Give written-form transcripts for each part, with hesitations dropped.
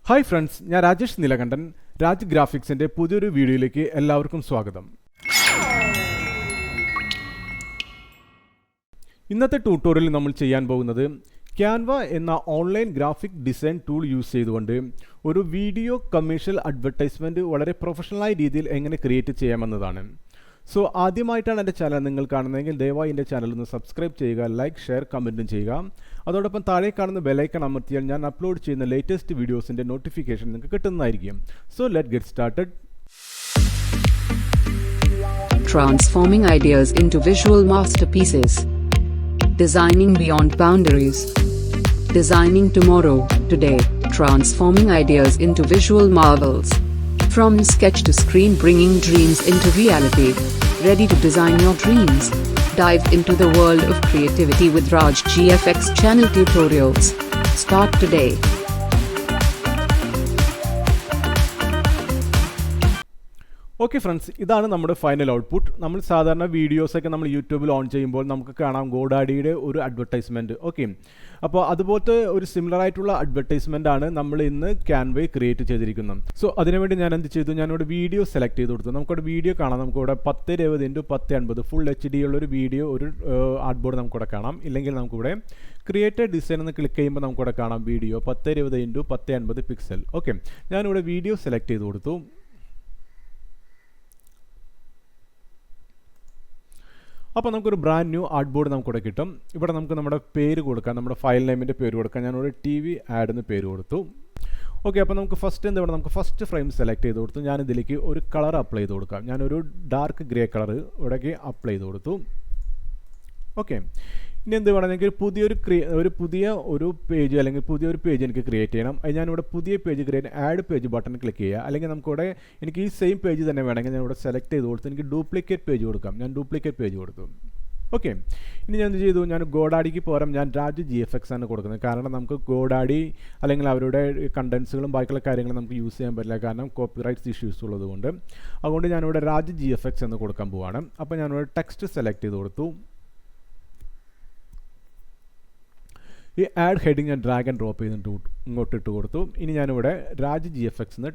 Hi friends, ഞാൻ രാജേഷ് നീലകണ്ഠൻ. രാജ് ഗ്രാഫിക്സിൻ്റെ പുതിയൊരു വീഡിയോയിലേക്ക് എല്ലാവർക്കും സ്വാഗതം. ഇന്നത്തെ ട്യൂട്ടോറിയലിൽ നമ്മൾ ചെയ്യാൻ പോകുന്നത് ക്യാൻവ എന്ന online graphic design tool use ചെയ്തുകൊണ്ട് ഒരു വീഡിയോ കമേഴ്ഷ്യൽ അഡ്വർടൈസ്മെൻറ്റ് വളരെ പ്രൊഫഷണലായ രീതിയിൽ എങ്ങനെ ക്രിയേറ്റ് ചെയ്യാമെന്നതാണ്. സോ ആദ്യമായിട്ടാണ് എൻ്റെ ചാനൽ നിങ്ങൾ കാണുന്നതെങ്കിൽ ദയവായി എൻ്റെ ചാനൽ ഒന്ന് സബ്സ്ക്രൈബ് ചെയ്യുക, ലൈക്ക്, ഷെയർ, കമൻറ്റും ചെയ്യുക. അതോടൊപ്പം താഴെ കാണുന്ന ബെലൈക്കൺ അമർത്തിയാൽ ഞാൻ അപ്ലോഡ് ചെയ്യുന്ന ലേറ്റസ്റ്റ് വീഡിയോസിൻ്റെ നോട്ടിഫിക്കേഷൻ നിങ്ങൾക്ക് കിട്ടുന്നതായിരിക്കും. So let get started. Transforming ideas into visual masterpieces. Designing beyond boundaries. Designing tomorrow, today. Transforming ideas into visual marvels. From sketch to screen, bringing dreams into reality. Ready to design your dreams? Dive into the world of creativity with Raj GFX channel tutorials. Start today. Okay friends, ഇതാണ് നമ്മുടെ final output. നമ്മൾ സാധാരണ വീഡിയോസൊക്കെ നമ്മൾ യൂട്യൂബിൽ on ചെയ്യുമ്പോൾ നമുക്ക് കാണാം ഗോഡാഡിയുടെ ഒരു അഡ്വർടൈസ്മെൻറ്റ്. ഓക്കെ, അപ്പോൾ അതുപോലത്തെ ഒരു സിമിലർ ആയിട്ടുള്ള അഡ്വർടൈസ്മെൻ്റ് ആണ് നമ്മൾ ഇന്ന് ക്യാൻവയിൽ ക്രിയേറ്റ് ചെയ്തിരിക്കുന്നത്. സോ അതിനുവേണ്ടി ഞാൻ എന്ത് ചെയ്തു, ഞാനിവിടെ വീഡിയോ സെലക്ട് ചെയ്ത് കൊടുത്തു. നമുക്കിവിടെ വീഡിയോ കാണാം. നമുക്കിവിടെ 1020 x 1080 ഫുൾ HD ഉള്ളൊരു വീഡിയോ, ഒരു ആർട്ട് ബോർഡ് നമുക്കിവിടെ കാണാം. ഇല്ലെങ്കിൽ നമുക്കിവിടെ ക്രിയേറ്റ് ഡിസൈൻ എന്ന് ക്ലിക്ക് ചെയ്യുമ്പോൾ നമുക്കിവിടെ കാണാം വീഡിയോ 1020 x 1080 പിക്സൽ. ഓക്കെ, ഞാനിവിടെ വീഡിയോ സെലക്ട് ചെയ്ത് കൊടുത്തു. അപ്പോൾ നമുക്കൊരു ബ്രാൻഡ് ന്യൂ ആർട്ട് ബോർഡ് നമുക്കിവിടെ കിട്ടും. ഇവിടെ നമുക്ക് നമ്മുടെ പേര് കൊടുക്കാം, നമ്മുടെ ഫയൽ നെയിമിൻ്റെ പേര് കൊടുക്കാം. ഞാനിവിടെ TV ആഡ് എന്ന് പേര് കൊടുത്തു. ഓക്കെ, അപ്പോൾ നമുക്ക് ഫസ്റ്റ് എന്താ ഇവിടെ നമുക്ക് ഫസ്റ്റ് ഫ്രെയിം സെലക്ട് ചെയ്ത് കൊടുത്തു. ഞാനിതിലേക്ക് ഒരു കളർ അപ്ലൈ ചെയ്ത് കൊടുക്കാം. ഞാനൊരു ഡാർക്ക് ഗ്രേ കളർ ഇവിടേക്ക് അപ്ലൈ ചെയ്ത് കൊടുത്തു. ഓക്കെ, ഇനി എന്ത് വേണം, എനിക്ക് പുതിയ ഒരു പേജ് അല്ലെങ്കിൽ പുതിയൊരു പേജ് എനിക്ക് ക്രിയേറ്റ് ചെയ്യണം. അത് ഞാനിവിടെ പുതിയ page create add page button click ചെയ്യുക. അല്ലെങ്കിൽ നമുക്കിവിടെ എനിക്ക് ഈ സെയിം പേജ് തന്നെ വേണമെങ്കിൽ ഞാനിവിടെ സെലക്ട് ചെയ്ത് കൊടുത്ത് എനിക്ക് ഡ്യൂപ്ലിക്കേറ്റ് പേജ് കൊടുക്കാം. ഞാൻ ഡ്യൂപ്ലിക്കേറ്റ് പേജ് കൊടുത്തു. ഓക്കെ, ഇനി ഞാൻ എന്ത് ചെയ്തു, ഞാൻ ഗോഡാഡിക്ക് പകരം ഞാൻ രാജ് GFX ആണ് കൊടുക്കുന്നത്. കാരണം നമുക്ക് ഗോഡാഡി അല്ലെങ്കിൽ അവരുടെ കണ്ടൻസുകളും ബാക്കിയുള്ള കാര്യങ്ങളും നമുക്ക് യൂസ് ചെയ്യാൻ പറ്റില്ല, കാരണം കോപ്പിറൈറ്റ്സ് ഇഷ്യൂസ് ഉള്ളതുകൊണ്ട്. അതുകൊണ്ട് ഞാനിവിടെ രാജ് GFX എന്ന് കൊടുക്കാൻ പോവാണ്. അപ്പോൾ ഞാനിവിടെ ടെക്സ്റ്റ് സെലക്ട് ചെയ്ത് കൊടുത്തു. ഈ ആഡ് ഹെഡിങ് ഞാൻ ഡ്രാഗ് ആൻഡ് ഡ്രോപ്പ് ചെയ്തിട്ട് ഇങ്ങോട്ട് ഇട്ട് കൊടുത്തു. ഇനി ഞാനിവിടെ രാജ് GFX എന്ന്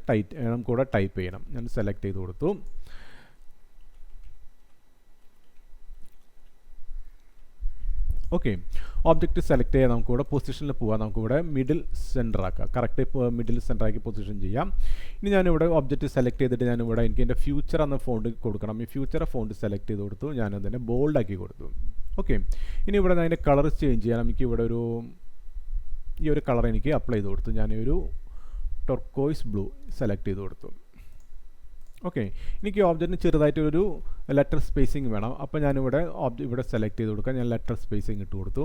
നമുക്കിവിടെ ടൈപ്പ് ചെയ്യണം. ഞാൻ സെലക്ട് ചെയ്ത് കൊടുത്തു. ഓക്കെ, ഓബ്ജക്റ്റ് സെലക്ട് ചെയ്യാൻ നമുക്കിവിടെ പൊസിഷനിൽ പോകാം. നമുക്കിവിടെ മിഡിൽ സെൻറ്റർ ആക്കാം. കറക്റ്റ് മിഡിൽ സെൻറ്റർ ആക്കി പൊസിഷൻ ചെയ്യാം. ഇനി ഞാനിവിടെ ഓബ്ജക്റ്റ് സെലക്ട് ചെയ്തിട്ട് ഞാനിവിടെ എനിക്ക് എൻ്റെ ഫ്യൂച്ചർ എന്ന ഫോണ്ട് കൊടുക്കണം. ഈ ഫ്യൂച്ചർ ഫോണ്ട് സെലക്ട് ചെയ്ത് കൊടുത്തു. ഞാനതിനെ ബോൾഡാക്കി കൊടുത്തു. ഓക്കെ, ഇനി ഇവിടെ അതിൻ്റെ കളർ ചേഞ്ച് ചെയ്യാൻ എനിക്ക് ഇവിടെ ഈ ഒരു കളർ എനിക്ക് അപ്ലൈ ചെയ്ത് കൊടുത്തു. ഞാനൊരു ടർക്കോയ്സ് ബ്ലൂ സെലക്ട് ചെയ്ത് കൊടുത്തു. ഓക്കെ, എനിക്ക് ഓബ്ജക്റ്റിന് ചെറുതായിട്ടൊരു ലെറ്റർ സ്പേസിങ് വേണം. അപ്പോൾ ഞാനിവിടെ ഇവിടെ സെലക്ട് ചെയ്ത് കൊടുക്കാം. ഞാൻ ലെറ്റർ സ്പേസിങ് ഇട്ട് കൊടുത്തു.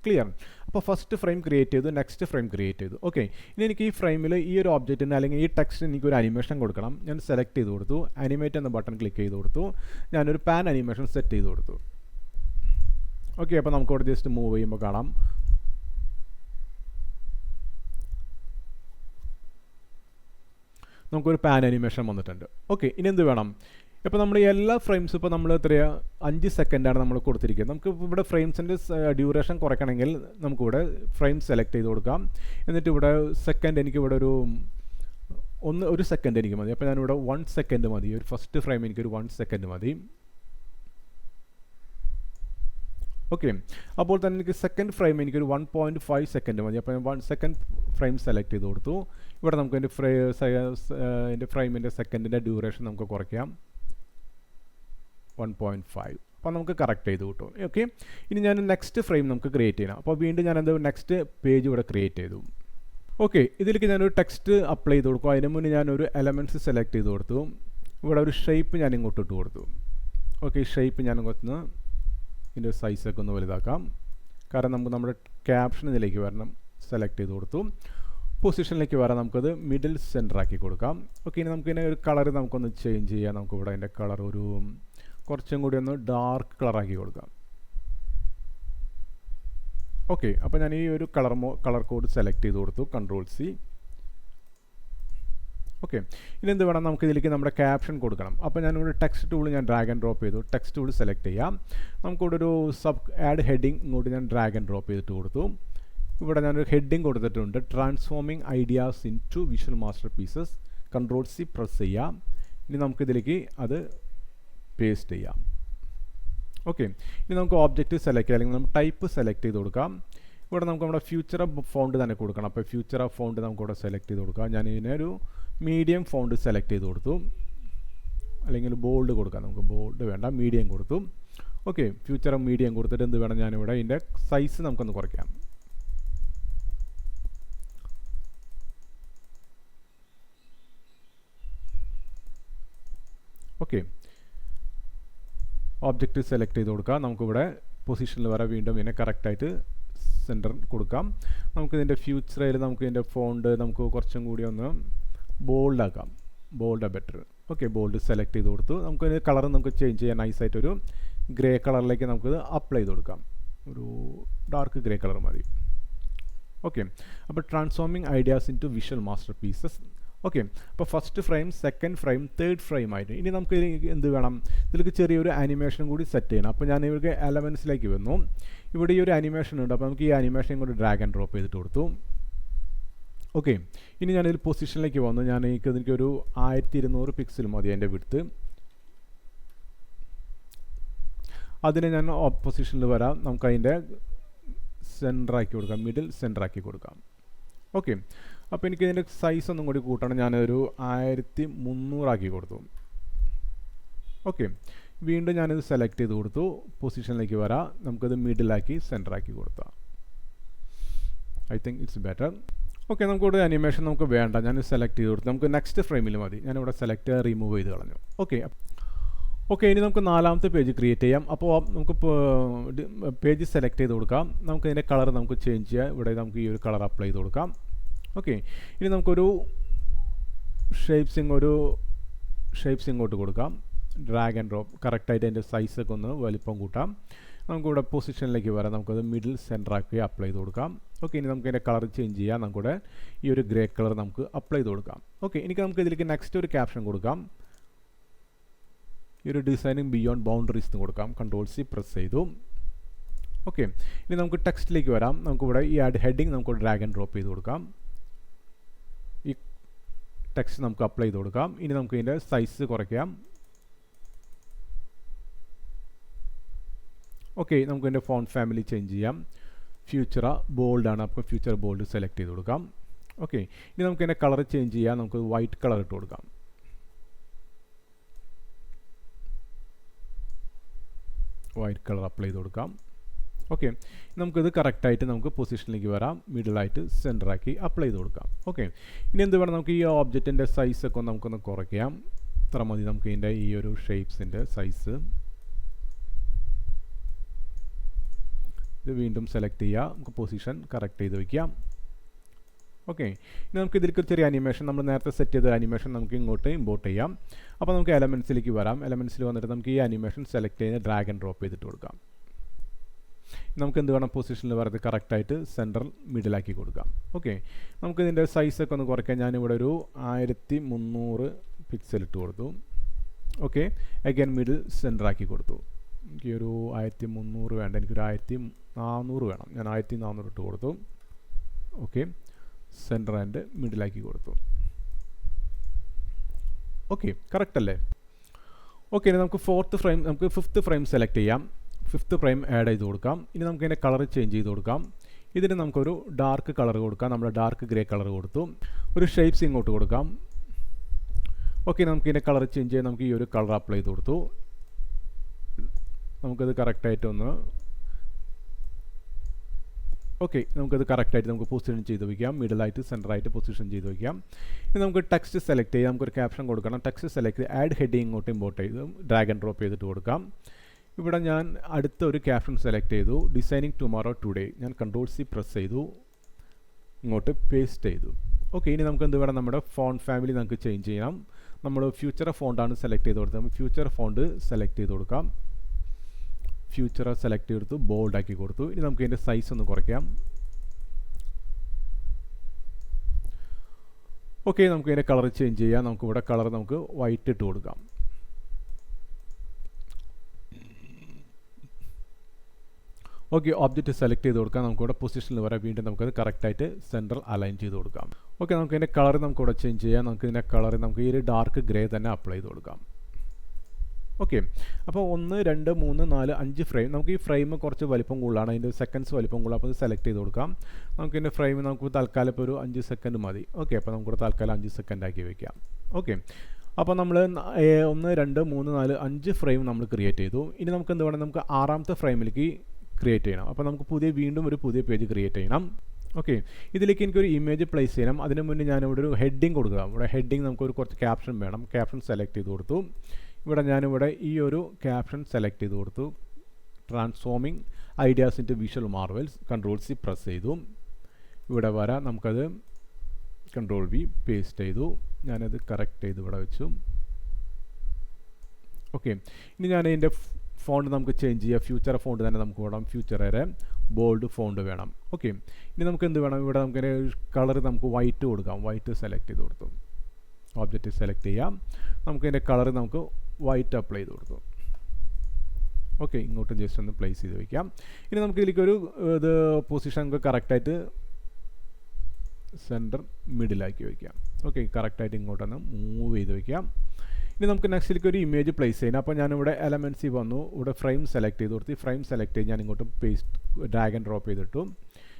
ക്ലിയർ. അപ്പോൾ ഫസ്റ്റ് ഫ്രെയിം ക്രിയേറ്റ് ചെയ്തു, നെക്സ്റ്റ് ഫ്രെയിം ക്രിയേറ്റ് ചെയ്തു. ഓക്കെ, ഇനി എനിക്ക് ഈ ഫ്രെയിമിൽ ഈ ഒരു ഓബ്ജക്റ്റിന് അല്ലെങ്കിൽ ഈ ടെക്സ്റ്റിന് എനിക്കൊരു അനിമേഷൻ കൊടുക്കണം. ഞാൻ സെലക്ട് ചെയ്ത് കൊടുത്തു. അനിമേറ്റ് എന്ന ബട്ടൺ ക്ലിക്ക് ചെയ്ത് കൊടുത്തു. ഞാനൊരു പാൻ അനിമേഷൻ സെറ്റ് ചെയ്ത് കൊടുത്തു. ഓക്കെ, അപ്പോൾ നമുക്കിവിടെ ജസ്റ്റ് മൂവ് ചെയ്യുമ്പോൾ കാണാം നമുക്കൊരു പാൻ അനിമേഷൻ വന്നിട്ടുണ്ട്. ഓക്കെ, ഇനി എന്ത് വേണം, ഇപ്പോൾ നമ്മൾ എല്ലാ ഫ്രെയിംസും ഇപ്പോൾ നമ്മൾ 5 സെക്കൻഡാണ് നമ്മൾ കൊടുത്തിരിക്കുന്നത്. നമുക്ക് ഇവിടെ ഫ്രെയിംസിൻ്റെ ഡ്യൂറേഷൻ കുറയ്ക്കണമെങ്കിൽ നമുക്കിവിടെ ഫ്രെയിം സെലക്ട് ചെയ്ത് കൊടുക്കാം. എന്നിട്ട് ഇവിടെ സെക്കൻഡ് എനിക്കിവിടെ ഒരു സെക്കൻഡ് എനിക്ക് മതി. അപ്പോൾ ഞാനിവിടെ 1 സെക്കൻഡ് മതി. ഒരു ഫസ്റ്റ് ഫ്രെയിം എനിക്കൊരു 1 സെക്കൻഡ് മതി. ഓക്കെ, അപ്പോൾ തന്നെ എനിക്ക് സെക്കൻഡ് ഫ്രെയിം എനിക്കൊരു 1.5 സെക്കൻഡ് മതി. അപ്പോൾ ഞാൻ 1 സെക്കൻഡ് ഫ്രെയിം സെലക്ട് ചെയ്ത് കൊടുത്തു. ഇവിടെ നമുക്ക് എൻ്റെ ഫ്രെയിമിൻ്റെ സെക്കൻഡിൻ്റെ ഡ്യൂറേഷൻ നമുക്ക് കുറയ്ക്കാം 1.5. അപ്പോൾ നമുക്ക് കറക്റ്റ് ചെയ്ത് കിട്ടും. ഓക്കെ, ഇനി ഞാൻ നെക്സ്റ്റ് ഫ്രെയിം നമുക്ക് ക്രിയേറ്റ് ചെയ്യണം. അപ്പോൾ വീണ്ടും ഞാൻ നെക്സ്റ്റ് പേജ് ഇവിടെ ക്രിയേറ്റ് ചെയ്തു. ഓക്കെ, ഇതിലേക്ക് ഞാനൊരു ടെക്സ്റ്റ് അപ്ലൈ ചെയ്ത് കൊടുക്കും. അതിന് മുന്നേ ഞാനൊരു എലമെൻറ്റ്സ് സെലക്ട് ചെയ്ത് കൊടുത്തു. ഇവിടെ ഒരു ഷേപ്പ് ഞാൻ ഇങ്ങോട്ട് ഇട്ട് കൊടുത്തു. ഓക്കെ, ഈ ഷേപ്പ് ഞാൻ ഇങ്ങോട്ട് ഇതിൻ്റെ സൈസൊക്കെ ഒന്ന് വലുതാക്കാം. കാരണം നമുക്ക് നമ്മുടെ ക്യാപ്ഷൻ ഇതിലേക്ക് വരണം. സെലക്ട് ചെയ്ത് കൊടുത്തു. പൊസിഷനിലേക്ക് വരാൻ നമുക്കത് മിഡിൽ സെൻറ്റർ ആക്കി കൊടുക്കാം. ഓക്കെ, ഇനി നമുക്കിതിനെ ഒരു കളർ നമുക്കൊന്ന് ചേഞ്ച് ചെയ്യാം. നമുക്കിവിടെ അതിൻ്റെ കളർ കുറച്ചും കൂടി ഒന്ന് ഡാർക്ക് കളറാക്കി കൊടുക്കാം. ഓക്കെ, അപ്പോൾ ഞാൻ ഈ ഒരു കളർ കോഡ് സെലക്ട് ചെയ്ത് കൊടുത്തു. Ctrl+C. ഓക്കെ, ഇനി എന്ത് വേണം, നമുക്ക് ഇതിലേക്ക് നമ്മുടെ ക്യാപ്ഷൻ കൊടുക്കണം. അപ്പോൾ ഞാനിവിടെ ടെക്സ്റ്റ് ടൂൾ ഞാൻ ഡ്രാഗ് ആൻഡ് ഡ്രോപ്പ് ചെയ്തു. ടെക്സ്റ്റ് ടൂൾ സെലക്ട് ചെയ്യാം. നമുക്കിവിടെ ഒരു ആഡ് ഹെഡിങ് ഇങ്ങോട്ട് ഞാൻ ഡ്രാഗ് ആൻഡ് ഡ്രോപ്പ് ചെയ്തിട്ട് കൊടുത്തു. ഇവിടെ ഞാനൊരു ഹെഡിങ് കൊടുത്തിട്ടുണ്ട്, transforming ideas into visual masterpieces. Ctrl+C press ചെയ്യാം. ഇനി നമുക്കിതിലേക്ക് അത് പേസ്റ്റ് ചെയ്യാം. ഓക്കെ, ഇനി നമുക്ക് ഓബ്ജക്റ്റ് സെലക്ട് ചെയ്യാം, അല്ലെങ്കിൽ നമുക്ക് ടൈപ്പ് സെലക്ട് ചെയ്ത് കൊടുക്കാം. ഇവിടെ നമുക്ക് നമ്മുടെ ഫ്യൂച്ചർ ഫോണ്ട് തന്നെ കൊടുക്കണം. അപ്പോൾ ഫ്യൂച്ചർ ഫോണ്ട് നമുക്കിവിടെ സെലക്ട് ചെയ്ത് കൊടുക്കാം. ഞാൻ ഇതിനൊരു മീഡിയം ഫോണ്ട് സെലക്ട് ചെയ്ത് കൊടുത്തു, അല്ലെങ്കിൽ ബോൾഡ് കൊടുക്കാം. നമുക്ക് ബോൾഡ് വേണ്ട, മീഡിയം കൊടുത്തു. ഓക്കെ, ഫ്യൂച്ചർ മീഡിയം കൊടുത്തിട്ട് എന്ത് വേണം, ഞാനിവിടെ ഇതിൻ്റെ സൈസ് നമുക്കൊന്ന് കുറയ്ക്കാം. ഓക്കെ, ഓബ്ജക്റ്റ് സെലക്ട് ചെയ്ത് കൊടുക്കുക. നമുക്കിവിടെ പൊസിഷനിൽ വരെ വീണ്ടും ഇതിനെ കറക്റ്റായിട്ട് സെൻറ്റർ കൊടുക്കാം. നമുക്കിതിൻ്റെ ഫ്യൂച്ചറിൽ നമുക്കിതിൻ്റെ ഫോണ്ട് നമുക്ക് കുറച്ചും കൂടി ഒന്ന് ബോൾഡാക്കാം. Bold better. Okay, bold select ചെയ്ത് കൊടുത്തു. നമുക്കിതിന് കളർ നമുക്ക് ചേഞ്ച് ചെയ്യാൻ നൈസായിട്ടൊരു ഗ്രേ കളറിലേക്ക് നമുക്കിത് അപ്ലൈ ചെയ്ത് കൊടുക്കാം. ഒരു ഡാർക്ക് ഗ്രേ കളർ മതി. ഓക്കെ, അപ്പോൾ transforming ideas into visual masterpieces. Okay, അപ്പോൾ first frame, second frame, third frame ആയിട്ട് ഇനി നമുക്ക് എന്ത് വേണം, ഇതിലേക്ക് ചെറിയൊരു ആനിമേഷൻ കൂടി സെറ്റ് ചെയ്യണം. അപ്പോൾ ഞാൻ ഇവർക്ക് എലമെൻറ്റ്സിലേക്ക് വന്നു. ഇവിടെ ഈ ഒരു ആനിമേഷൻ ഉണ്ട്. അപ്പോൾ നമുക്ക് ഈ ആനിമേഷൻ കൂടി ഡ്രാഗ് ആൻഡ് ഡ്രോപ്പ് ചെയ്തിട്ട് കൊടുത്തു. ഓക്കെ, ഇനി ഞാനിതിൽ പൊസിഷനിലേക്ക് വന്നു. ഞാൻ എനിക്കൊരു 1200 പിക്സൽ മതി എൻ്റെ വിഡ്ത്ത്. അതിനെ ഞാൻ പൊസിഷനിൽ വരാം. നമുക്ക് അതിൻ്റെ സെൻറ്ററാക്കി കൊടുക്കാം, മിഡിൽ സെൻറ്ററാക്കി കൊടുക്കാം. ഓക്കെ, അപ്പോൾ എനിക്ക് ഇതിൻ്റെ സൈസ് ഒന്നും കൂടി കൂട്ടണം. ഞാനൊരു 1300 ആക്കി കൊടുത്തു. ഓക്കെ, വീണ്ടും ഞാനിത് സെലക്ട് ചെയ്ത് കൊടുത്തു. പൊസിഷനിലേക്ക് വരാം. നമുക്കത് മിഡിലാക്കി സെൻറ്ററാക്കി കൊടുത്താം. I think it's better. Okay, നമുക്കിവിടെ അനിമേഷൻ നമുക്ക് വേണ്ട. ഞാൻ സെലക്ട് ചെയ്ത് കൊടുത്തു. നമുക്ക് നെക്സ്റ്റ് ഫ്രെയിമിൽ മതി. ഞാനിവിടെ സെലക്ട് റിമൂവ് ചെയ്ത് കളഞ്ഞു. ഓക്കെ, ഇനി നമുക്ക് 4ാമത്തെ പേജ് ക്രിയേറ്റ് ചെയ്യാം. അപ്പോൾ നമുക്ക് പേജ് സെലക്ട് ചെയ്ത് കൊടുക്കാം. നമുക്ക് ഇതിൻ്റെ കളർ നമുക്ക് ചേഞ്ച് ചെയ്യാം. ഇവിടെ നമുക്ക് ഈ ഒരു കളർ അപ്ലൈ ചെയ്ത് കൊടുക്കാം. ഓക്കെ, ഇനി നമുക്കൊരു ഷേപ്സ് ഇങ്ങോട്ട് കൊടുക്കാം. ഡ്രാഗ് ആൻഡ് ഡ്രോപ്പ് കറക്റ്റായിട്ട് അതിൻ്റെ സൈസൊക്കെ ഒന്ന് വലിപ്പം കൂട്ടാം. നമുക്കിവിടെ പൊസിഷനിലേക്ക് വരാം. നമുക്കത് മിഡിൽ സെൻറ്ററാക്കി അപ്ലൈ ചെയ്ത് കൊടുക്കാം. ഓക്കെ, ഇനി നമുക്ക് ഇതിൻ്റെ കളർ ചേഞ്ച് ചെയ്യാം. നമുക്കിവിടെ ഈ ഒരു ഗ്രേ കളർ നമുക്ക് അപ്ലൈ ചെയ്ത് കൊടുക്കാം. ഓക്കെ, എനിക്ക് നമുക്ക് ഇതിലേക്ക് നെക്സ്റ്റ് ഒരു ക്യാപ്ഷൻ കൊടുക്കാം. ഈ ഒരു ഡിസൈനിങ് ബിയോണ്ട് ബൗണ്ടറീസ് എന്ന് കൊടുക്കാം. Ctrl+C പ്രസ് ചെയ്തു. ഓക്കെ, ഇനി നമുക്ക് ടെക്സ്റ്റിലേക്ക് വരാം. നമുക്കിവിടെ ഈ ഹെഡിങ് നമുക്ക് ഡ്രാഗ് ആൻഡ് ഡ്രോപ്പ് ചെയ്ത് കൊടുക്കാം. ഈ ടെക്സ്റ്റ് നമുക്ക് അപ്ലൈ ചെയ്ത് കൊടുക്കാം. ഇനി നമുക്ക് ഇതിൻ്റെ സൈസ് കുറയ്ക്കാം. ഓക്കെ, നമുക്ക് ഇതിൻ്റെ ഫോണ്ട് ഫാമിലി ചേഞ്ച് ചെയ്യാം. ഫ്യൂച്ചർ ബോൾഡാണ്, അപ്പോൾ ഫ്യൂച്ചർ ബോൾഡ് സെലക്ട് ചെയ്ത് കൊടുക്കാം. ഓക്കെ, ഇനി നമുക്ക് ഇതിൻ്റെ കളർ ചേഞ്ച് ചെയ്യാം. നമുക്ക് വൈറ്റ് കളർ ഇട്ട് കൊടുക്കാം. വൈറ്റ് കളർ അപ്ലൈ ചെയ്ത് കൊടുക്കാം. ഓക്കെ, നമുക്കിത് കറക്റ്റായിട്ട് നമുക്ക് പൊസിഷനിലേക്ക് വരാം. മിഡിലായിട്ട് സെൻറ്ററാക്കി അപ്ലൈ ചെയ്ത് കൊടുക്കാം. ഓക്കെ, ഇനി എന്ത് വേണം, നമുക്ക് ഈ ഓബ്ജക്റ്റിൻ്റെ സൈസൊക്കെ നമുക്കൊന്ന് കുറയ്ക്കാം. ഇത്ര മതി നമുക്ക് ഇതിൻ്റെ ഈ ഒരു ഷേപ്സിൻ്റെ സൈസ്. ഇത് വീണ്ടും സെലക്ട് ചെയ്യുക. നമുക്ക് പൊസിഷൻ കറക്റ്റ് ചെയ്ത് വയ്ക്കാം. ഓക്കെ, ഇനി നമുക്ക് ഇതിലേക്ക് ചെറിയ അനിമേഷൻ, നമ്മൾ നേരത്തെ സെറ്റ് ചെയ്ത അനിമേഷൻ നമുക്ക് ഇങ്ങോട്ട് ഇമ്പോർട്ട് ചെയ്യാം. അപ്പോൾ നമുക്ക് എലമെൻറ്റ്സിലേക്ക് വരാം. എലമെൻറ്റ്സിൽ വന്നിട്ട് നമുക്ക് ഈ അനിമേഷൻ സെലക്ട് ചെയ്ത് ഡ്രാഗ് ആൻഡ് ഡ്രോപ്പ് ചെയ്തിട്ട് കൊടുക്കാം. നമുക്ക് എന്ത് വേണം, പൊസിഷനിൽ വരുന്നത് കറക്റ്റായിട്ട് സെൻട്രൽ മിഡിലാക്കി കൊടുക്കാം. ഓക്കെ, നമുക്ക് ഇതിൻ്റെ സൈസൊക്കെ ഒന്ന് കുറയ്ക്കാൻ. ഞാനിവിടെ ഒരു 1300 പിക്സൽ ഇട്ട് കൊടുത്തു. ഓക്കെ, അഗൈൻ മിഡിൽ സെൻറ്ററാക്കി കൊടുത്തു. എനിക്ക് ഒരു 1300 വേണ്ട, എനിക്കൊരു 1400 വേണം. ഞാൻ 1400 ഇട്ട് കൊടുത്തു. ഓക്കെ, സെൻറ്റർ ആൻഡ് മിഡിലാക്കി കൊടുത്തു. ഓക്കെ, കറക്റ്റ് അല്ലേ? ഓക്കെ, ഇനി നമുക്ക് ഫിഫ്ത്ത് ഫ്രെയിം സെലക്ട് ചെയ്യാം. ഫിഫ്ത്ത് ഫ്രെയിം ആഡ് ചെയ്ത് കൊടുക്കാം. ഇനി നമുക്ക് ഇതിൻ്റെ കളർ ചേഞ്ച് ചെയ്ത് കൊടുക്കാം. ഇതിന് നമുക്കൊരു ഡാർക്ക് കളർ കൊടുക്കാം. നമ്മൾ ഡാർക്ക് ഗ്രേ കളർ കൊടുത്തു. ഒരു ഷേപ്സ് ഇങ്ങോട്ട് കൊടുക്കാം. ഓക്കെ, നമുക്ക് ഇതിൻ്റെ കളർ ചേഞ്ച് ചെയ്യാൻ നമുക്ക് ഈ ഒരു കളർ അപ്ലൈ ചെയ്ത് കൊടുത്തു. നമുക്കത് കറക്റ്റായിട്ടൊന്ന് നമുക്കത് കറക്റ്റായിട്ട് നമുക്ക് പൊസിഷൻ ചെയ്ത് വയ്ക്കാം. മിഡിലായിട്ട് സെൻറ്ററായിട്ട് പൊസിഷൻ ചെയ്ത് വയ്ക്കാം. ഇനി നമുക്ക് ടെക്സ്റ്റ് സെലക്ട് ചെയ്യാം. നമുക്കൊരു ക്യാപ്ഷൻ കൊടുക്കണം. ടെക്സ്റ്റ് സെലക്ട് ചെയ്ത് ആഡ് ഹെഡിങ് ഇങ്ങോട്ട് ഇമ്പോർട്ട് ചെയ്ത് ഡ്രാഗ് ആൻഡ് ഡ്രോപ്പ് ചെയ്തിട്ട് കൊടുക്കാം. ഇവിടെ ഞാൻ അടുത്ത ഒരു ക്യാപ്ഷൻ സെലക്ട് ചെയ്തു. Designing tomorrow today. ഞാൻ Ctrl+C പ്രസ് ചെയ്തു, ഇങ്ങോട്ട് പേസ്റ്റ് ചെയ്തു. ഓക്കെ, ഇനി നമുക്ക് എന്ത് വേണം, നമ്മുടെ ഫോണ്ട് ഫാമിലി നമുക്ക് ചേഞ്ച് ചെയ്യാം. നമ്മൾ ഫ്യൂച്ചർ ഫോണ്ടാണ് സെലക്ട് ചെയ്ത് കൊടുത്തത്. നമ്മൾ ഫ്യൂച്ചർ ഫോണ്ട് സെലക്ട് ചെയ്ത് കൊടുക്കാം. ഫ്യൂച്ചർ സെലക്ട് ചെയ്തെടുത്തു, ബോൾഡാക്കി കൊടുത്തു. ഇനി നമുക്ക് ഇതിൻ്റെ സൈസ് ഒന്ന് കുറയ്ക്കാം. ഓക്കെ, നമുക്ക് ഇതിൻ്റെ കളർ ചേഞ്ച് ചെയ്യാം. നമുക്കിവിടെ കളർ നമുക്ക് വൈറ്റ് ഇട്ട് കൊടുക്കാം. ഓക്കെ, ഒബ്ജക്റ്റ് സെലക്ട് ചെയ്ത് കൊടുക്കാം. നമുക്കിവിടെ പൊസിഷനിൽ വരാം. വീണ്ടും നമുക്കത് കറക്റ്റായിട്ട് സെൻട്രൽ അലൈൻ ചെയ്ത് കൊടുക്കാം. ഓക്കെ, നമുക്ക് ഇതിൻ്റെ കളർ നമുക്കിവിടെ ചേഞ്ച് ചെയ്യാം. നമുക്ക് ഇതിൻ്റെ കളർ നമുക്ക് ഈ ഒരു ഡാർക്ക് ഗ്രേ തന്നെ അപ്ലൈ ചെയ്ത് കൊടുക്കാം. ഓക്കെ, അപ്പോൾ 1 2 3 4 5 ഫ്രെയിം. നമുക്ക് ഈ ഫ്രെയിം കുറച്ച് വലിപ്പം കൂടുതലാണ്, അതിൻ്റെ സെക്കൻഡ്സ് വലിപ്പം കൂടുതൽ. അപ്പോൾ ഇത് സെലക്ട് ചെയ്ത് കൊടുക്കാം. നമുക്ക് ഇതിൻ്റെ ഫ്രെയിം നമുക്ക് തൽക്കാലം ഇപ്പോൾ ഒരു 5 സെക്കൻഡ് മതി. ഓക്കെ, അപ്പോൾ നമുക്കിവിടെ തൽക്കാലം 5 സെക്കൻഡ് ആക്കി വയ്ക്കാം. ഓക്കെ, അപ്പോൾ നമ്മൾ 1 2 3 4 5 ഫ്രെയിം നമ്മൾ ക്രിയേറ്റ് ചെയ്തു. ഇനി നമുക്ക് എന്ത് വേണം, നമുക്ക് 6ാമത്തെ ഫ്രെയിമിലേക്ക് ക്രിയേറ്റ് ചെയ്യണം. അപ്പോൾ നമുക്ക് വീണ്ടും ഒരു പുതിയ പേജ് ക്രിയേറ്റ് ചെയ്യണം. ഓക്കെ, ഇതിലേക്ക് എനിക്കൊരു ഇമേജ് പ്ലേസ് ചെയ്യണം. അതിന് മുന്നേ ഞാനിവിടെ ഒരു ഹെഡിങ് കൊടുക്കുക. ഇവിടെ ഹെഡിങ് നമുക്കൊരു കുറച്ച് ക്യാപ്ഷൻ വേണം. ക്യാപ്ഷൻ സെലക്ട് ചെയ്ത് കൊടുത്തു. ഞാനിവിടെ ഈ ഒരു ക്യാപ്ഷൻ സെലക്ട് ചെയ്ത് കൊടുത്തു. Transforming ideas into visual Marvels. Ctrl+C press ചെയ്തു. ഇവിടെ വരാം. നമുക്കത് Ctrl+V പേസ്റ്റ് ചെയ്തു. ഞാനത് കറക്റ്റ് ചെയ്ത് ഇവിടെ വെച്ചു. ഓക്കെ, ഇനി ഞാൻ ഇതിൻ്റെ ഫോണ്ട് നമുക്ക് ചേഞ്ച് ചെയ്യാം. ഫ്യൂച്ചർ ഫോണ്ട് തന്നെ നമുക്ക് വേണം. ഫ്യൂച്ചറേറെ ബോൾഡ് ഫോണ്ട് വേണം. ഓക്കെ, ഇനി നമുക്ക് എന്ത് വേണം, ഇവിടെ നമുക്ക് കളർ നമുക്ക് വൈറ്റ് കൊടുക്കാം. വൈറ്റ് സെലക്ട് ചെയ്ത് കൊടുത്തു. ഒബ്ജക്റ്റ് സെലക്ട് ചെയ്യാം. നമുക്ക് ഇതിൻ്റെ കളർ നമുക്ക് വൈറ്റ് അപ്ലൈ ചെയ്ത് കൊടുത്തു. ഓക്കെ, ഇങ്ങോട്ട് ജസ്റ്റ് ഒന്ന് പ്ലേസ് ചെയ്ത് വയ്ക്കാം. ഇനി നമുക്ക് ഇതിലേക്കൊരു ഇത് പൊസിഷൻ നമുക്ക് കറക്റ്റായിട്ട് സെൻറ്റർ മിഡിലാക്കി വയ്ക്കാം. ഓക്കെ, കറക്റ്റായിട്ട് ഇങ്ങോട്ടൊന്ന് മൂവ് ചെയ്ത് വയ്ക്കാം. ഇനി നമുക്ക് നെക്സ്റ്റിലേക്ക് ഒരു ഇമേജ് പ്ലേസ് ചെയ്യണം. അപ്പോൾ ഞാനിവിടെ എലമെൻറ്റ്സിൽ വന്നു. ഇവിടെ ഫ്രെയിം സെലക്ട് ചെയ്ത് കൊടുത്ത് ഫ്രെയിം സെലക്ട് ചെയ്ത് ഞാൻ ഇങ്ങോട്ട് പേസ്റ്റ് ഡ്രാഗ് ആൻഡ് ഡ്രോപ്പ് ചെയ്തിട്ടു.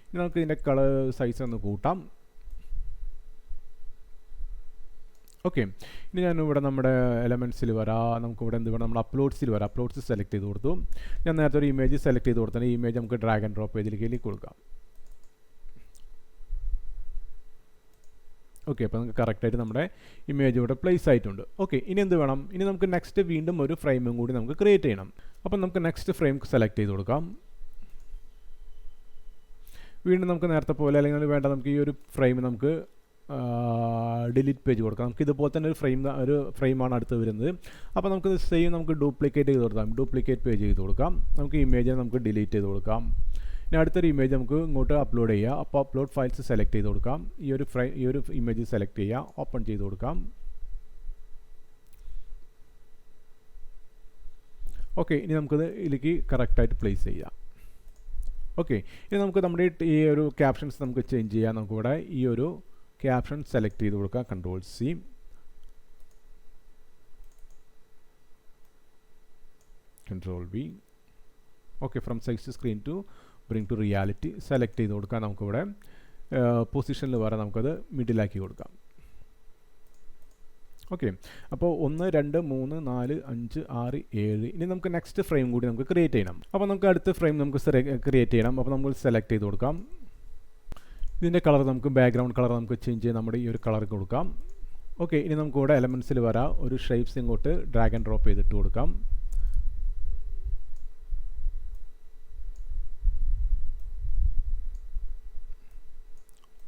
ഇനി നമുക്ക് ഇതിൻ്റെ കളർ സൈസ് ഒന്ന് കൂട്ടാം. ഓക്കെ, ഇനി ഞാനിവിടെ നമ്മുടെ എലമെൻറ്റ്സിൽ വരാം. നമുക്കിവിടെ എന്ത് വേണം, നമ്മുടെ അപ്ലോഡ്സിൽ വരാം. അപ്ലോഡ്സ് സെലക്ട് ചെയ്ത് കൊടുത്തു. ഞാൻ നേരത്തെ ഒരു ഇമേജ് സെലക്ട് ചെയ്ത് കൊടുത്താൽ ഈ ഇമേജ് നമുക്ക് ഡ്രാഗ് ആൻഡ് ഡ്രോപ്പ് ചെയ്തിലേക്ക് കൊടുക്കാം. ഓക്കെ, അപ്പോൾ നമുക്ക് കറക്റ്റായിട്ട് നമ്മുടെ ഇമേജ് ഇവിടെ പ്ലേസ് ആയിട്ടുണ്ട്. ഓക്കെ, ഇനി എന്ത് വേണം, ഇനി നമുക്ക് നെക്സ്റ്റ് വീണ്ടും ഒരു ഫ്രെയിമും കൂടി നമുക്ക് ക്രിയേറ്റ് ചെയ്യണം. അപ്പം നമുക്ക് നെക്സ്റ്റ് ഫ്രെയിം സെലക്ട് ചെയ്ത് കൊടുക്കാം. വീണ്ടും നമുക്ക് നേരത്തെ പോലെ അല്ലെങ്കിൽ വേണ്ട നമുക്ക് ഈ ഒരു ഫ്രെയിം നമുക്ക് ഡിലീറ്റ് പേജ് കൊടുക്കാം. നമുക്ക് ഇതുപോലെ തന്നെ ഒരു ഫ്രെയിമാണ് അടുത്ത് വരുന്നത്. അപ്പോൾ നമുക്ക് സെയിം നമുക്ക് ഡ്യൂപ്ലിക്കേറ്റ് ചെയ്ത് കൊടുക്കാം. ഡ്യൂപ്ലിക്കേറ്റ് പേജ് ചെയ്ത് കൊടുക്കാം. നമുക്ക് ഇമേജ് നമുക്ക് ഡിലീറ്റ് ചെയ്ത് കൊടുക്കാം. ഇനി അടുത്തൊരു ഇമേജ് നമുക്ക് ഇങ്ങോട്ട് അപ്ലോഡ് ചെയ്യാം. അപ്പോൾ അപ്ലോഡ് ഫയൽസ് സെലക്ട് ചെയ്ത് കൊടുക്കാം. ഈ ഒരു ഇമേജ് സെലക്ട് ചെയ്യാം. ഓപ്പൺ ചെയ്ത് കൊടുക്കാം. ഓക്കെ, ഇനി നമുക്കത് ഇതിലേക്ക് കറക്റ്റായിട്ട് പ്ലേസ് ചെയ്യാം. ഓക്കെ, ഇനി നമുക്ക് നമ്മുടെ ഈ ഒരു ക്യാപ്ഷൻസ് നമുക്ക് ചേഞ്ച് ചെയ്യാം. നമുക്കിവിടെ ഈ ഒരു ക്യാപ്ഷൻ സെലക്ട് ചെയ്ത് കൊടുക്കാം. Ctrl+C Ctrl+V. Okay, from size to screen to bring to reality select ചെയ്ത് കൊടുക്കാം. നമുക്കിവിടെ പൊസിഷനിൽ വരെ നമുക്കത് മിഡിലാക്കി കൊടുക്കാം. ഓക്കെ, അപ്പോൾ 1 2 3 4 5 6 7. ഇനി നമുക്ക് നെക്സ്റ്റ് ഫ്രെയിം കൂടി നമുക്ക് ക്രിയേറ്റ് ചെയ്യണം. അപ്പോൾ നമുക്ക് അടുത്ത ഫ്രെയിം നമുക്ക് ക്രിയേറ്റ് ചെയ്യണം. അപ്പോൾ നമ്മൾ സെലക്ട് ചെയ്ത് കൊടുക്കാം. ഇതിൻ്റെ കളർ നമുക്ക് ബാക്ക്ഗ്രൗണ്ട് കളർ നമുക്ക് ചേഞ്ച് ചെയ്യാൻ നമ്മുടെ ഈ ഒരു കളർ കൊടുക്കാം. ഓക്കെ, ഇനി നമുക്ക് ഇവിടെ എലമെൻറ്റ്സിൽ വരാം. ഒരു ഷേപ്സ് ഇങ്ങോട്ട് ഡ്രാഗ് ആൻഡ് ഡ്രോപ്പ് ചെയ്തിട്ട് കൊടുക്കാം.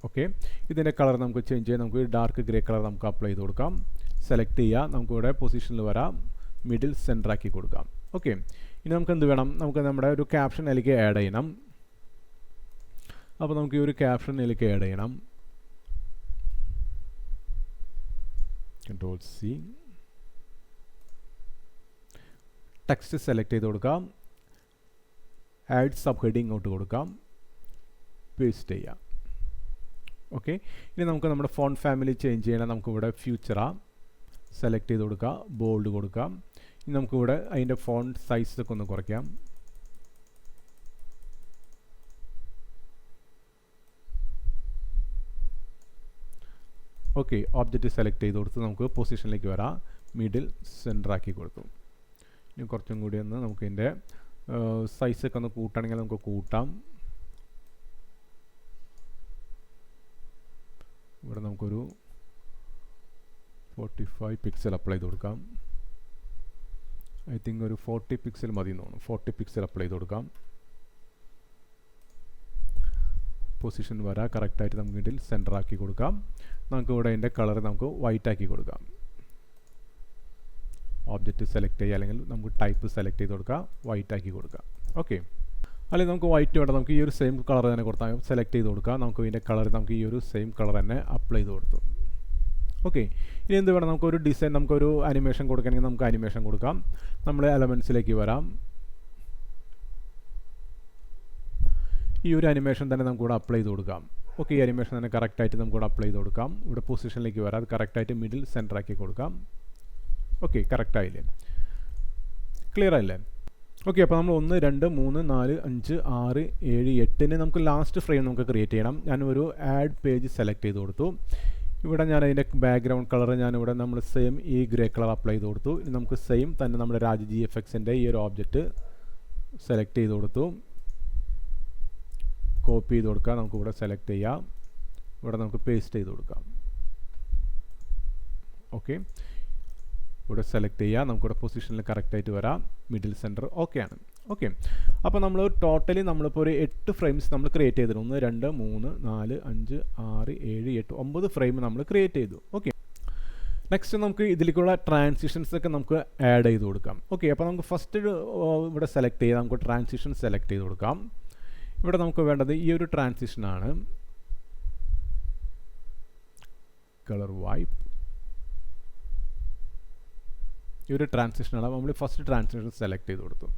ഓക്കെ, ഇതിൻ്റെ കളർ നമുക്ക് ചേഞ്ച് ചെയ്യാം. നമുക്ക് ഡാർക്ക് ഗ്രേ കളർ നമുക്ക് അപ്ലൈ ചെയ്ത് കൊടുക്കാം. സെലക്ട് ചെയ്യുക. നമുക്കിവിടെ പൊസിഷനിൽ വരാം. മിഡിൽ സെൻറ്ററാക്കി കൊടുക്കാം. ഓക്കെ, ഇനി നമുക്ക് എന്ത് വേണം, നമുക്ക് നമ്മുടെ ഒരു ക്യാപ്ഷൻ അതിലേക്ക് ആഡ് ചെയ്യണം. അപ്പോൾ നമുക്ക് ഈ ഒരു ക്യാപ്ഷൻ ഇതിലേക്ക് ആഡ് ചെയ്യണം. Ctrl+C ടെക്സ്റ്റ് സെലക്ട് ചെയ്ത് കൊടുക്കാം. ആഡ് സബ് ഹെഡിങ് ഇങ്ങോട്ട് കൊടുക്കാം. പേസ്റ്റ് ചെയ്യാം. ഓക്കെ, ഇനി നമുക്ക് നമ്മുടെ ഫോണ്ട് ഫാമിലി ചേഞ്ച് ചെയ്യണം. നമുക്കിവിടെ ഫ്യൂച്ചറാ സെലക്ട് ചെയ്ത് കൊടുക്കാം. ബോൾഡ് കൊടുക്കാം. ഇനി നമുക്കിവിടെ അതിൻ്റെ ഫോണ്ട് സൈസൊക്കെ ഒന്ന് കുറയ്ക്കാം. ഓക്കെ, ഒബ്ജക്റ്റ് സെലക്ട് ചെയ്ത് കൊടുത്ത് നമുക്ക് പൊസിഷനിലേക്ക് വരാം. മിഡിൽ സെൻറ്ററാക്കി കൊടുത്തു. ഇനി കുറച്ചും കൂടി ഒന്ന് നമുക്ക് ഇതിൻ്റെ സൈസൊക്കെ ഒന്ന് കൂട്ടണമെങ്കിൽ നമുക്ക് കൂട്ടാം. ഇവിടെ നമുക്കൊരു 45 പിക്സൽ അപ്ലൈ ചെയ്ത് കൊടുക്കാം. ഐ തിങ്ക് ഒരു 40 പിക്സൽ മതി എന്ന് തോന്നുന്നു. 40 പിക്സൽ അപ്ലൈ ചെയ്ത് കൊടുക്കാം. പൊസിഷൻ വരാം. കറക്റ്റായിട്ട് നമുക്ക് ഇതിൽ സെൻറ്റർ ആക്കി കൊടുക്കാം. നമുക്ക് ഇവിടെ അതിൻ്റെ കളർ നമുക്ക് വൈറ്റ് ആക്കി കൊടുക്കാം. ഓബ്ജക്റ്റ് സെലക്ട് ചെയ്യുക, അല്ലെങ്കിൽ നമുക്ക് ടൈപ്പ് സെലക്ട് ചെയ്ത് കൊടുക്കാം. വൈറ്റ് ആക്കി കൊടുക്കാം. ഓക്കെ, അല്ലെങ്കിൽ നമുക്ക് വൈറ്റ് വേണ്ട, നമുക്ക് ഈ ഒരു സെയിം കളർ തന്നെ കൊടുത്താൽ സെലക്ട് ചെയ്ത് കൊടുക്കാം. നമുക്ക് ഇതിൻ്റെ കളർ നമുക്ക് ഈ ഒരു സെയിം കളർ തന്നെ അപ്ലൈ ചെയ്ത് കൊടുത്തു. ഓക്കെ, ഇനി എന്ത് വേണം, നമുക്കൊരു ഡിസൈൻ, നമുക്കൊരു അനിമേഷൻ കൊടുക്കണമെങ്കിൽ നമുക്ക് അനിമേഷൻ കൊടുക്കാം. നമ്മൾ എലമെൻറ്റ്സിലേക്ക് വരാം. ഈ ഒരു അനിമേഷൻ തന്നെ നമുക്കിവിടെ അപ്ലൈ ചെയ്ത് കൊടുക്കാം. ഓക്കെ, ഈ അനിമേഷൻ തന്നെ കറക്റ്റായിട്ട് നമുക്കിവിടെ അപ്ലൈ ചെയ്ത് കൊടുക്കാം. ഇവിടെ പൊസിഷനിലേക്ക് വരാം, അത് കറക്റ്റായിട്ട് മിഡിൽ സെൻറ്റർ ആക്കി കൊടുക്കാം. ഓക്കെ, കറക്റ്റായില്ലേ? ക്ലിയർ ആയില്ലേ? ഓക്കെ, അപ്പോൾ നമ്മൾ 1 2 3 4 5 6 7 8 നമുക്ക് ലാസ്റ്റ് ഫ്രെയിം നമുക്ക് ക്രിയേറ്റ് ചെയ്യണം. ഞാനൊരു ആഡ് പേജ് സെലക്ട് ചെയ്ത് കൊടുത്തു. ഇവിടെ ഞാൻ അതിൻ്റെ ബാക്ക്ഗ്രൗണ്ട് കളർ ഞാനിവിടെ നമ്മൾ സെയിം ഈ ഗ്രേ കളർ അപ്ലൈ ചെയ്ത് കൊടുത്തു. ഇനി നമുക്ക് സെയിം തന്നെ നമ്മുടെ രാജ് GFXൻ്റെ ഈ ഒരു ഓബ്ജക്റ്റ് സെലക്ട് ചെയ്ത് കൊടുത്തു. കോപ്പി ചെയ്ത് കൊടുക്കാം. നമുക്കിവിടെ സെലക്ട് ചെയ്യാം. ഇവിടെ നമുക്ക് പേസ്റ്റ് ചെയ്ത് കൊടുക്കാം. ഓക്കെ, ഇവിടെ സെലക്ട് ചെയ്യുക. നമുക്കിവിടെ പൊസിഷനിൽ കറക്റ്റായിട്ട് വരാം. മിഡിൽ സെൻറ്റർ ഓക്കെ ആണ്. ഓക്കെ, അപ്പോൾ നമ്മൾ ടോട്ടലി നമ്മളിപ്പോൾ ഒരു 8 ഫ്രെയിംസ് നമ്മൾ ക്രിയേറ്റ് ചെയ്തിട്ടുണ്ട്. 1 2 3 4 5 6 7 8 9 ഫ്രെയിം നമ്മൾ ക്രിയേറ്റ് ചെയ്തു. ഓക്കെ, നെക്സ്റ്റ് നമുക്ക് ഇതിലേക്കുള്ള ട്രാൻസിഷൻസ് ഒക്കെ നമുക്ക് ആഡ് ചെയ്ത് കൊടുക്കാം. ഓക്കെ, അപ്പോൾ നമുക്ക് ഫസ്റ്റ് ഇവിടെ സെലക്ട് ചെയ്യാം. നമുക്ക് ട്രാൻസിഷൻ സെലക്ട് ചെയ്ത് കൊടുക്കാം. ഇവിടെ നമുക്ക് വേണ്ടത് ഈ ഒരു ട്രാൻസിഷനാണ്. കളർ വൈപ്പ്, ഈ ഒരു ട്രാൻസിഷനാണ്. നമ്മൾ ഫസ്റ്റ് ട്രാൻസിഷൻ സെലക്ട് ചെയ്ത് കൊടുത്തു.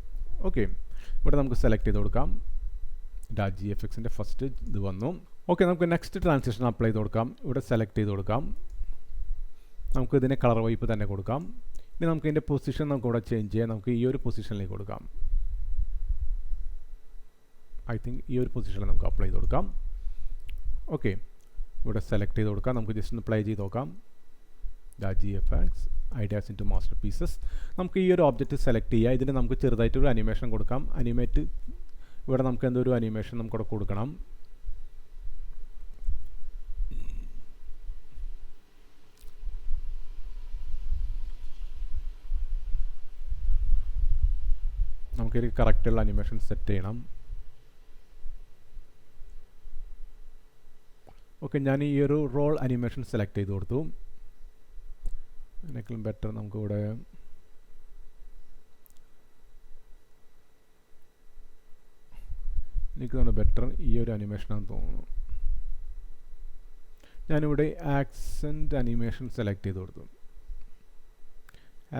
ഓക്കെ, ഇവിടെ നമുക്ക് സെലക്ട് ചെയ്ത് കൊടുക്കാം. രാജ് GFXൻ്റെ ഫസ്റ്റ് ഇത് വന്നു. ഓക്കെ, നമുക്ക് നെക്സ്റ്റ് ട്രാൻസിഷൻ അപ്ലൈ ചെയ്ത് കൊടുക്കാം. ഇവിടെ സെലക്ട് ചെയ്ത് കൊടുക്കാം. നമുക്ക് ഇതിനെ കളർ വൈപ്പ് തന്നെ കൊടുക്കാം. ഇനി നമുക്ക് ഇതിൻ്റെ പൊസിഷൻ നമുക്ക് ഇവിടെ ചേഞ്ച് ചെയ്യാം. നമുക്ക് ഈ ഒരു പൊസിഷനിലേക്ക് കൊടുക്കാം. ഐ തിങ്ക് ഈ ഒരു പൊസിഷനിൽ നമുക്ക് അപ്ലൈ ചെയ്ത് കൊടുക്കാം. ഓക്കെ, ഇവിടെ സെലക്ട് ചെയ്ത് കൊടുക്കാം. നമുക്ക് ജസ്റ്റ് ഒന്ന് പ്ലേ ചെയ്ത് നോക്കാം. Raj GFX ideas into masterpieces. നമുക്ക് ഈ ഒരു ഓബ്ജക്റ്റ് സെലക്ട് ചെയ്യുക. ഇതിന് നമുക്ക് ചെറുതായിട്ടൊരു അനിമേഷൻ കൊടുക്കാം. അനിമേറ്റ് ഇവിടെ നമുക്ക് എന്തൊരു അനിമേഷൻ നമുക്കിവിടെ കൊടുക്കണം. നമുക്കൊരു കറക്റ്റുള്ള അനിമേഷൻ സെറ്റ് ചെയ്യണം. ഓക്കെ, ഞാൻ ഈ ഒരു റോൾ അനിമേഷൻ സെലക്ട് ചെയ്ത് കൊടുത്തു. അതിനേക്കാളും ബെറ്റർ നമുക്കിവിടെ എനിക്ക് തോന്നുന്നു ബെറ്റർ ഈ ഒരു അനിമേഷനാണെന്ന് തോന്നുന്നു. ഞാനിവിടെ ആക്സെൻ്റ് അനിമേഷൻ സെലക്ട് ചെയ്ത് കൊടുത്തു.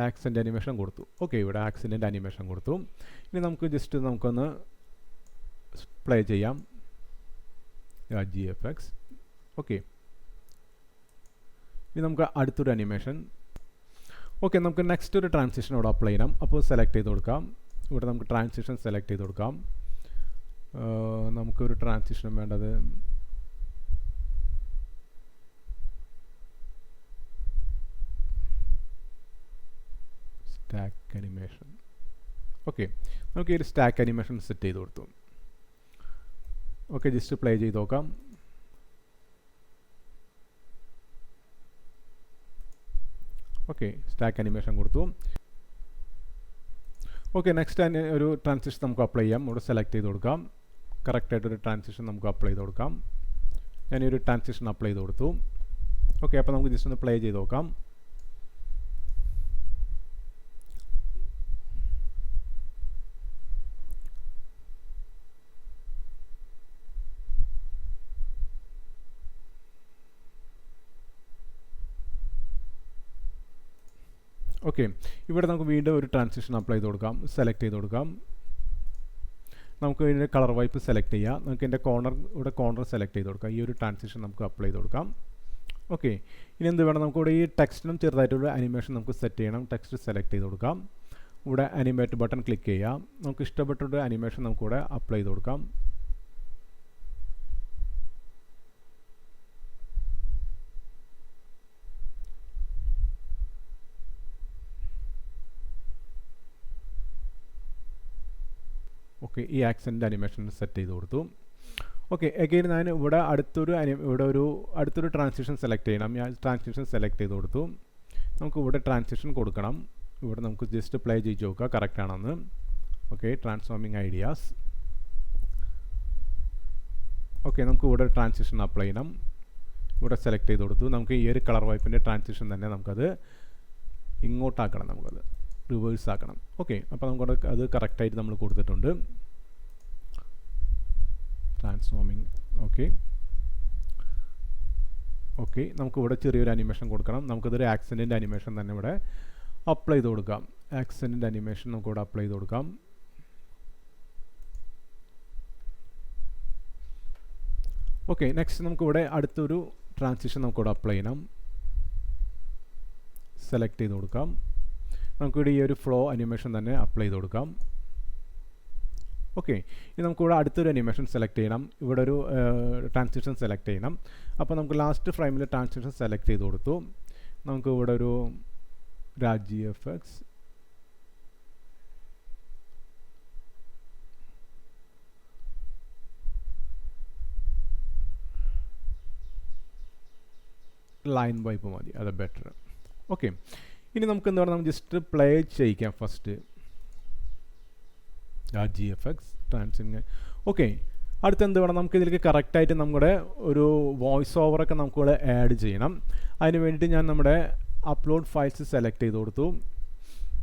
ആക്സെൻ്റ് അനിമേഷൻ കൊടുത്തു. ഓക്കെ, ഇവിടെ ആക്സെൻ്റിൻ്റെ അനിമേഷൻ കൊടുത്തു. ഇനി നമുക്ക് ജസ്റ്റ് നമുക്കൊന്ന് പ്ലേ ചെയ്യാം. GFX. ഓക്കെ, ഇനി നമുക്ക് അടുത്തൊരു അനിമേഷൻ. ഓക്കെ, നമുക്ക് നെക്സ്റ്റ് ഒരു ട്രാൻസിഷൻ ഇവിടെ അപ്ലൈ ചെയ്യണം. അപ്പോൾ സെലക്ട് ചെയ്ത് കൊടുക്കാം. ഇവിടെ നമുക്ക് ട്രാൻസിഷൻ സെലക്ട് ചെയ്ത് കൊടുക്കാം. നമുക്കൊരു ട്രാൻസിഷൻ വേണ്ടത് സ്റ്റാക്ക് അനിമേഷൻ. ഓക്കെ, നമുക്ക് ഈ ഒരു സ്റ്റാക്ക് അനിമേഷൻ സെറ്റ് ചെയ്ത് കൊടുത്തു. ഓക്കെ, ജസ്റ്റ് പ്ലേ ചെയ്ത് നോക്കാം. ഓക്കെ, സ്റ്റാക്ക് അനിമേഷൻ കൊടുത്തു. ഓക്കെ, നെക്സ്റ്റ് ഒരു ട്രാൻസിഷൻ നമുക്ക് അപ്ലൈ ചെയ്യാം. ഇവിടെ സെലക്ട് ചെയ്ത് കൊടുക്കാം. കറക്റ്റായിട്ടൊരു ട്രാൻസിഷൻ നമുക്ക് അപ്ലൈ ചെയ്ത് കൊടുക്കാം. ഞാനീ ഒരു ട്രാൻസിഷൻ അപ്ലൈ ചെയ്ത് കൊടുത്തു. ഓക്കെ, അപ്പോൾ നമുക്ക് ജസ്റ്റ് ഒന്ന് പ്ലേ ചെയ്ത് നോക്കാം. ഓക്കെ, ഇവിടെ നമുക്ക് വീണ്ടും ഒരു ട്രാൻസിഷൻ അപ്ലൈ ചെയ്ത് കൊടുക്കാം. സെലക്ട് ചെയ്ത് കൊടുക്കാം. നമുക്ക് ഇതിൻ്റെ കളർ വൈപ്പ് സെലക്ട് ചെയ്യാം. നമുക്ക് ഇതിൻ്റെ ഇവിടെ കോർണർ സെലക്ട് ചെയ്ത് കൊടുക്കാം. ഈ ഒരു ട്രാൻസിഷൻ നമുക്ക് അപ്ലൈ ചെയ്ത് കൊടുക്കാം. ഓക്കെ, ഇനി എന്ത് വേണം, നമുക്കിവിടെ ഈ ടെക്സ്റ്റിനും ചെറുതായിട്ടൊരു അനിമേഷൻ നമുക്ക് സെറ്റ് ചെയ്യണം. ടെക്സ്റ്റ് സെലക്ട് ചെയ്ത് കൊടുക്കാം. ഇവിടെ അനിമേറ്റ് ബട്ടൺ ക്ലിക്ക് ചെയ്യാം. നമുക്ക് ഇഷ്ടപ്പെട്ടൊരു അനിമേഷൻ നമുക്കിവിടെ അപ്ലൈ ചെയ്ത് കൊടുക്കാം. ഓക്കെ, ഈ ആക്സെൻ്റ് അനിമേഷൻ സെറ്റ് ചെയ്ത് കൊടുത്തു. ഓക്കെ, അഗെയിൻ ഞാൻ ഇവിടെ അടുത്തൊരു ട്രാൻസിഷൻ സെലക്ട് ചെയ്യണം. ഞാൻ ട്രാൻസിഷൻ സെലക്ട് ചെയ്ത് കൊടുത്തു. നമുക്ക് ഇവിടെ ട്രാൻസിഷൻ കൊടുക്കണം. ഇവിടെ നമുക്ക് ജസ്റ്റ് പ്ലേ ചെയ്ത് നോക്കുക കറക്റ്റ് ആണെന്ന്. Okay, transforming ideas. ഓക്കെ, നമുക്ക് ഇവിടെ ട്രാൻസിഷൻ അപ്ലൈ ചെയ്യണം. ഇവിടെ സെലക്ട് ചെയ്ത് കൊടുത്തു. നമുക്ക് ഈ ഒരു കളർ വൈപ്പിൻ്റെ ട്രാൻസിഷൻ തന്നെ നമുക്കത് ഇങ്ങോട്ടാക്കണം. നമുക്കത് റിവേഴ്സ് ആക്കണം. ഓക്കെ, അപ്പോൾ നമുക്ക് അത് കറക്റ്റായിട്ട് നമ്മൾ കൊടുത്തിട്ടുണ്ട്. ട്രാൻസ്ഫോമിങ്. ഓക്കെ, ഓക്കെ, നമുക്കിവിടെ ചെറിയൊരു അനിമേഷൻ കൊടുക്കണം. നമുക്കതൊരു ആക്സെൻറ്റിൻ്റെ അനിമേഷൻ തന്നെ ഇവിടെ അപ്ലൈ ചെയ്ത് കൊടുക്കാം. ആക്സെൻറ്റിൻ്റെ അനിമേഷൻ നമുക്കിവിടെ അപ്ലൈ ചെയ്ത് കൊടുക്കാം. ഓക്കെ, നെക്സ്റ്റ് നമുക്കിവിടെ അടുത്തൊരു ട്രാൻസിഷൻ നമുക്കിവിടെ അപ്ലൈ ചെയ്യണം. സെലക്ട് ചെയ്ത് കൊടുക്കാം. നമുക്കിവിടെ ഈ ഒരു ഫ്ലോ അനിമേഷൻ തന്നെ അപ്ലൈ ചെയ്ത് കൊടുക്കാം. ഓക്കെ, ഇനി നമുക്കിവിടെ അടുത്തൊരു അനിമേഷൻ സെലക്ട് ചെയ്യണം. ഇവിടെ ഒരു ട്രാൻസിഷൻ സെലക്ട് ചെയ്യണം. അപ്പോൾ നമുക്ക് ലാസ്റ്റ് ഫ്രെയിമിൽ ട്രാൻസിഷൻ സെലക്ട് ചെയ്ത് കൊടുത്തു. നമുക്ക് ഇവിടെ ഒരു രാജ് GFX ലൈൻ വൈപ്പ് മതി, അത് ബെറ്റർ. ഓക്കെ, ഇനി നമുക്ക് എന്താ പറയുക, നമുക്ക് ജസ്റ്റ് പ്ലേ ചെയ്യിക്കാം ഫസ്റ്റ് GFX ട്രാൻസിങ്. ഓക്കെ, അടുത്ത എന്ത് വേണം, നമുക്ക് ഇതിലേക്ക് കറക്റ്റായിട്ട് നമ്മുടെ ഒരു വോയിസ് ഓവറൊക്കെ നമുക്കിവിടെ ആഡ് ചെയ്യണം. അതിന് വേണ്ടിയിട്ട് ഞാൻ നമ്മുടെ അപ്ലോഡ് ഫയൽസ് സെലക്ട് ചെയ്ത് കൊടുത്തു.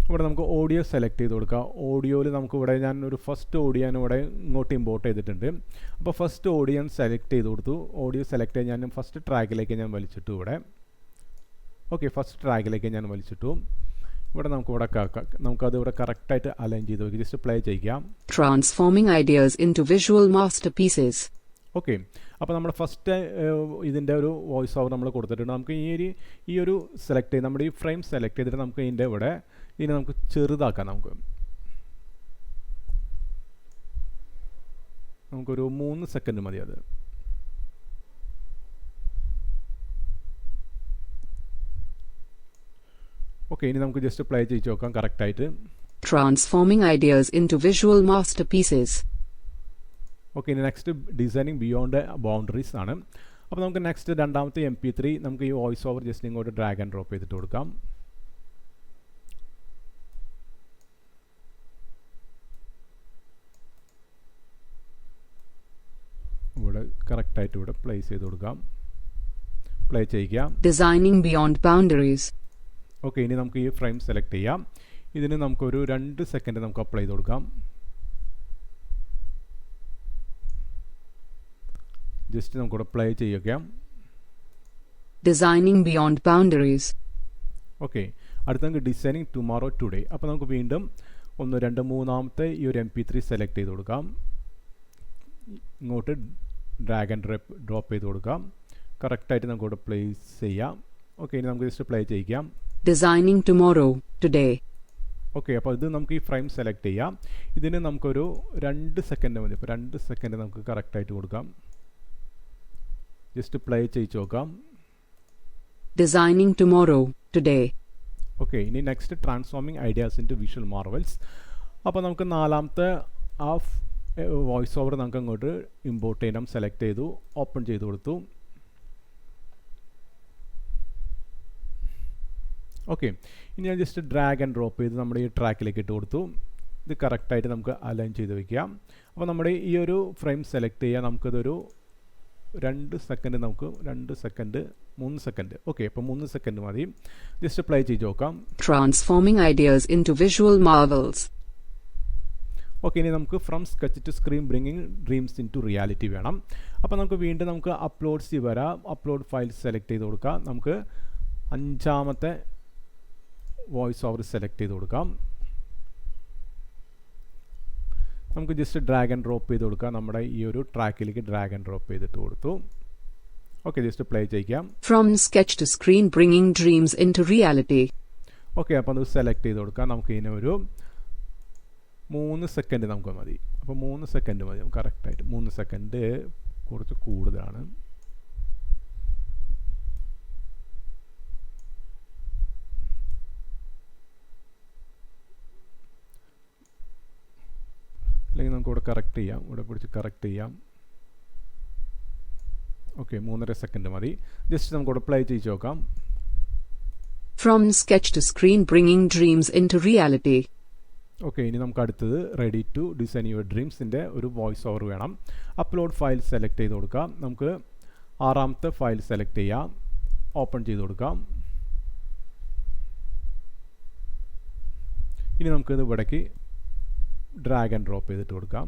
ഇവിടെ നമുക്ക് ഓഡിയോ സെലക്ട് ചെയ്ത് കൊടുക്കാം. ഓഡിയോയിൽ നമുക്കിവിടെ ഞാൻ ഒരു ഫസ്റ്റ് ഓഡിയോ ഇവിടെ ഇങ്ങോട്ട് ഇമ്പോർട്ട് ചെയ്തിട്ടുണ്ട്. അപ്പോൾ ഫസ്റ്റ് ഓഡിയോ സെലക്ട് ചെയ്ത് കൊടുത്തു. ഓഡിയോ സെലക്ട് ചെയ്ത് ഞാൻ ഫസ്റ്റ് ട്രാക്കിലേക്ക് ഞാൻ വലിച്ചിട്ടു ഇവിടെ. ഓക്കെ, ഫസ്റ്റ് ട്രാക്കിലേക്ക് ഞാൻ വലിച്ചിട്ടു. ഇവിടെ നമുക്കത് ഇവിടെ കറക്റ്റായിട്ട് അലൈൻ ചെയ്ത് നോക്കി ജസ്റ്റ് പ്ലേ ചെയ്യാം. Transforming ideas into visual masterpieces. Okay, അപ്പോൾ നമ്മുടെ ഫസ്റ്റ് ഇതിൻ്റെ ഒരു വോയിസ് ഓവർ നമ്മൾ കൊടുത്തിട്ടുണ്ട്. നമുക്ക് ഈ ഒരു സെലക്ട് ചെയ്ത് നമ്മുടെ ഈ ഫ്രെയിം സെലക്ട് ചെയ്തിട്ട് നമുക്ക് ഇതിൻ്റെ ഇവിടെ ഇതിനെ നമുക്ക് ചെറുതാക്കാം. നമുക്കൊരു 3 സെക്കൻഡ് മതി അത്. ഓക്കെ, ഇനി നമുക്ക് ജസ്റ്റ് പ്ലേ ചെയ്ത് നോക്കാം കറക്റ്റായിട്ട്. Transforming ideas into visual masterpieces. Okay, ഇനി നെക്സ്റ്റ് ഡിസൈനിങ് ബിയോണ്ട് ബൗണ്ടറീസ് ആണ്. അപ്പോൾ നമുക്ക് നെക്സ്റ്റ് രണ്ടാമത്തെ MP3 നമുക്ക് ഈ വോയിസ് ഓവർ ജസ്റ്റ് ഇങ്ങോട്ട് ഡ്രാഗ് ആൻഡ് ഡ്രോപ്പ് ചെയ്തിട്ട് കൊടുക്കാം. ഇവിടെ കറക്റ്റായിട്ട് ഇവിടെ പ്ലേസ് ചെയ്ത് കൊടുക്കാം. പ്ലേ ചെയ്യാം. Designing beyond boundaries. ഓക്കെ, ഇനി നമുക്ക് ഈ ഫ്രെയിം സെലക്ട് ചെയ്യാം. ഇതിന് നമുക്കൊരു 2 സെക്കൻഡ് നമുക്ക് അപ്ലൈ ചെയ്ത് കൊടുക്കാം. ജസ്റ്റ് നമുക്കിവിടെ പ്ലേ ചെയ്യാം. Designing beyond boundaries. ഓക്കെ, അടുത്ത നമുക്ക് ഡിസൈനിങ് ടുമോറോ ടുഡേ. അപ്പോൾ നമുക്ക് വീണ്ടും 1, 2, 3 ഈ ഒരു MP3 സെലക്ട് ചെയ്ത് കൊടുക്കാം. ഇങ്ങോട്ട് ഡ്രാഗ് ആൻഡ് ഡ്രോപ്പ് ചെയ്ത് കൊടുക്കാം. കറക്റ്റായിട്ട് നമുക്കിവിടെ പ്ലേസ് ചെയ്യാം. ഓക്കെ, ഇനി നമുക്ക് ജസ്റ്റ് പ്ലേ ചെയ്യാം. Designing tomorrow today. ഓക്കെ, അപ്പോൾ ഇത് നമുക്ക് ഈ ഫ്രെയിം സെലക്ട് ചെയ്യാം. ഇതിന് നമുക്കൊരു 2 സെക്കൻഡ് മതി. അപ്പോൾ 2 സെക്കൻഡ് നമുക്ക് കറക്റ്റായിട്ട് കൊടുക്കാം. ജസ്റ്റ് പ്ലേ ചെയ്ത് നോക്കാം. Designing tomorrow today. ഓക്കെ, ഇനി next transforming ideas into visual Marvels. അപ്പോൾ നമുക്ക് നാലാമത്തെ ആ വോയിസ് ഓവർ നമുക്ക് അങ്ങോട്ട് ഇമ്പോർട്ട് ചെയ്യണം. സെലക്ട് ചെയ്തു, ഓപ്പൺ ചെയ്ത് കൊടുത്തു. ഓക്കെ, ഇനി ഞാൻ ജസ്റ്റ് ഡ്രാഗ് ആൻഡ് ഡ്രോപ്പ് ചെയ്ത് നമ്മുടെ ഈ ട്രാക്കിലേക്ക് ഇട്ട് കൊടുത്തു. ഇത് കറക്റ്റായിട്ട് നമുക്ക് അലൈൻ ചെയ്ത് വയ്ക്കാം. അപ്പോൾ നമ്മുടെ ഈ ഒരു ഫ്രെയിം സെലക്ട് ചെയ്യാൻ നമുക്കിതൊരു 2 സെക്കൻഡ് 3 സെക്കൻഡ്. ഓക്കെ, അപ്പോൾ 3 സെക്കൻഡ് മതി. ജസ്റ്റ് പ്ലേ ചെയ്ത് നോക്കാം. Transforming ideas into visual marvels. Okay, ഇനി നമുക്ക് from sketch to screen bringing dreams into reality വേണം. അപ്പോൾ നമുക്ക് വീണ്ടും നമുക്ക് അപ്ലോഡ്സ് വരാം. അപ്ലോഡ് ഫയൽ സെലക്ട് ചെയ്ത് കൊടുക്കാം. നമുക്ക് 5ാമത്തെ വോയിസ് ഓവർ സെലക്ട് ചെയ്ത് കൊടുക്കാം. നമുക്ക് ജസ്റ്റ് ഡ്രാഗ് ആൻഡ് ഡ്രോപ്പ് ചെയ്ത് കൊടുക്കാം. നമ്മുടെ ഈ ഒരു ട്രാക്കിലേക്ക് ഡ്രാഗ് ആൻഡ് ഡ്രോപ്പ് ചെയ്തിട്ട് കൊടുത്തു. ഓക്കെ, ജസ്റ്റ് പ്ലേ ചെയ്യാം. From sketch to screen bringing dreams into reality. Okay, അപ്പോൾ അത് സെലക്ട് ചെയ്ത് കൊടുക്കാം. നമുക്ക് ഇതിന് ഒരു 3 സെക്കൻഡ് നമുക്ക് മതി. അപ്പോൾ 3 സെക്കൻഡ് മതി നമുക്ക് കറക്റ്റായിട്ട്. 3 സെക്കൻഡ് കുറച്ച് കൂടുതലാണ്. അല്ലെങ്കിൽ നമുക്ക് ഇവിടെ കറക്റ്റ് ചെയ്യാം. ഇവിടെ പിടിച്ച് കറക്റ്റ് ചെയ്യാം. ഓക്കെ, 3.5 സെക്കൻഡ് മതി. ജസ്റ്റ് നമുക്കിവിടെ പ്ലേ ചെയ്ത് നോക്കാം. From sketch to screen bringing dreams into reality. Okay, ഇനി നമുക്ക് അടുത്തത് റെഡി ടു ഡിസൈൻ യുവർ ഡ്രീംസിൻ്റെ ഒരു വോയിസ് ഓവർ വേണം. അപ്ലോഡ് ഫയൽ സെലക്ട് ചെയ്ത് കൊടുക്കാം. നമുക്ക് 6ാമത്തെ ഫയൽ സെലക്ട് ചെയ്യാം. ഓപ്പൺ ചെയ്ത് കൊടുക്കാം. ഇനി നമുക്കിത് ഇവിടേക്ക് ഡ്രാഗ് ആൻഡ് ഡ്രോപ്പ് ചെയ്തിട്ട് കൊടുക്കാം.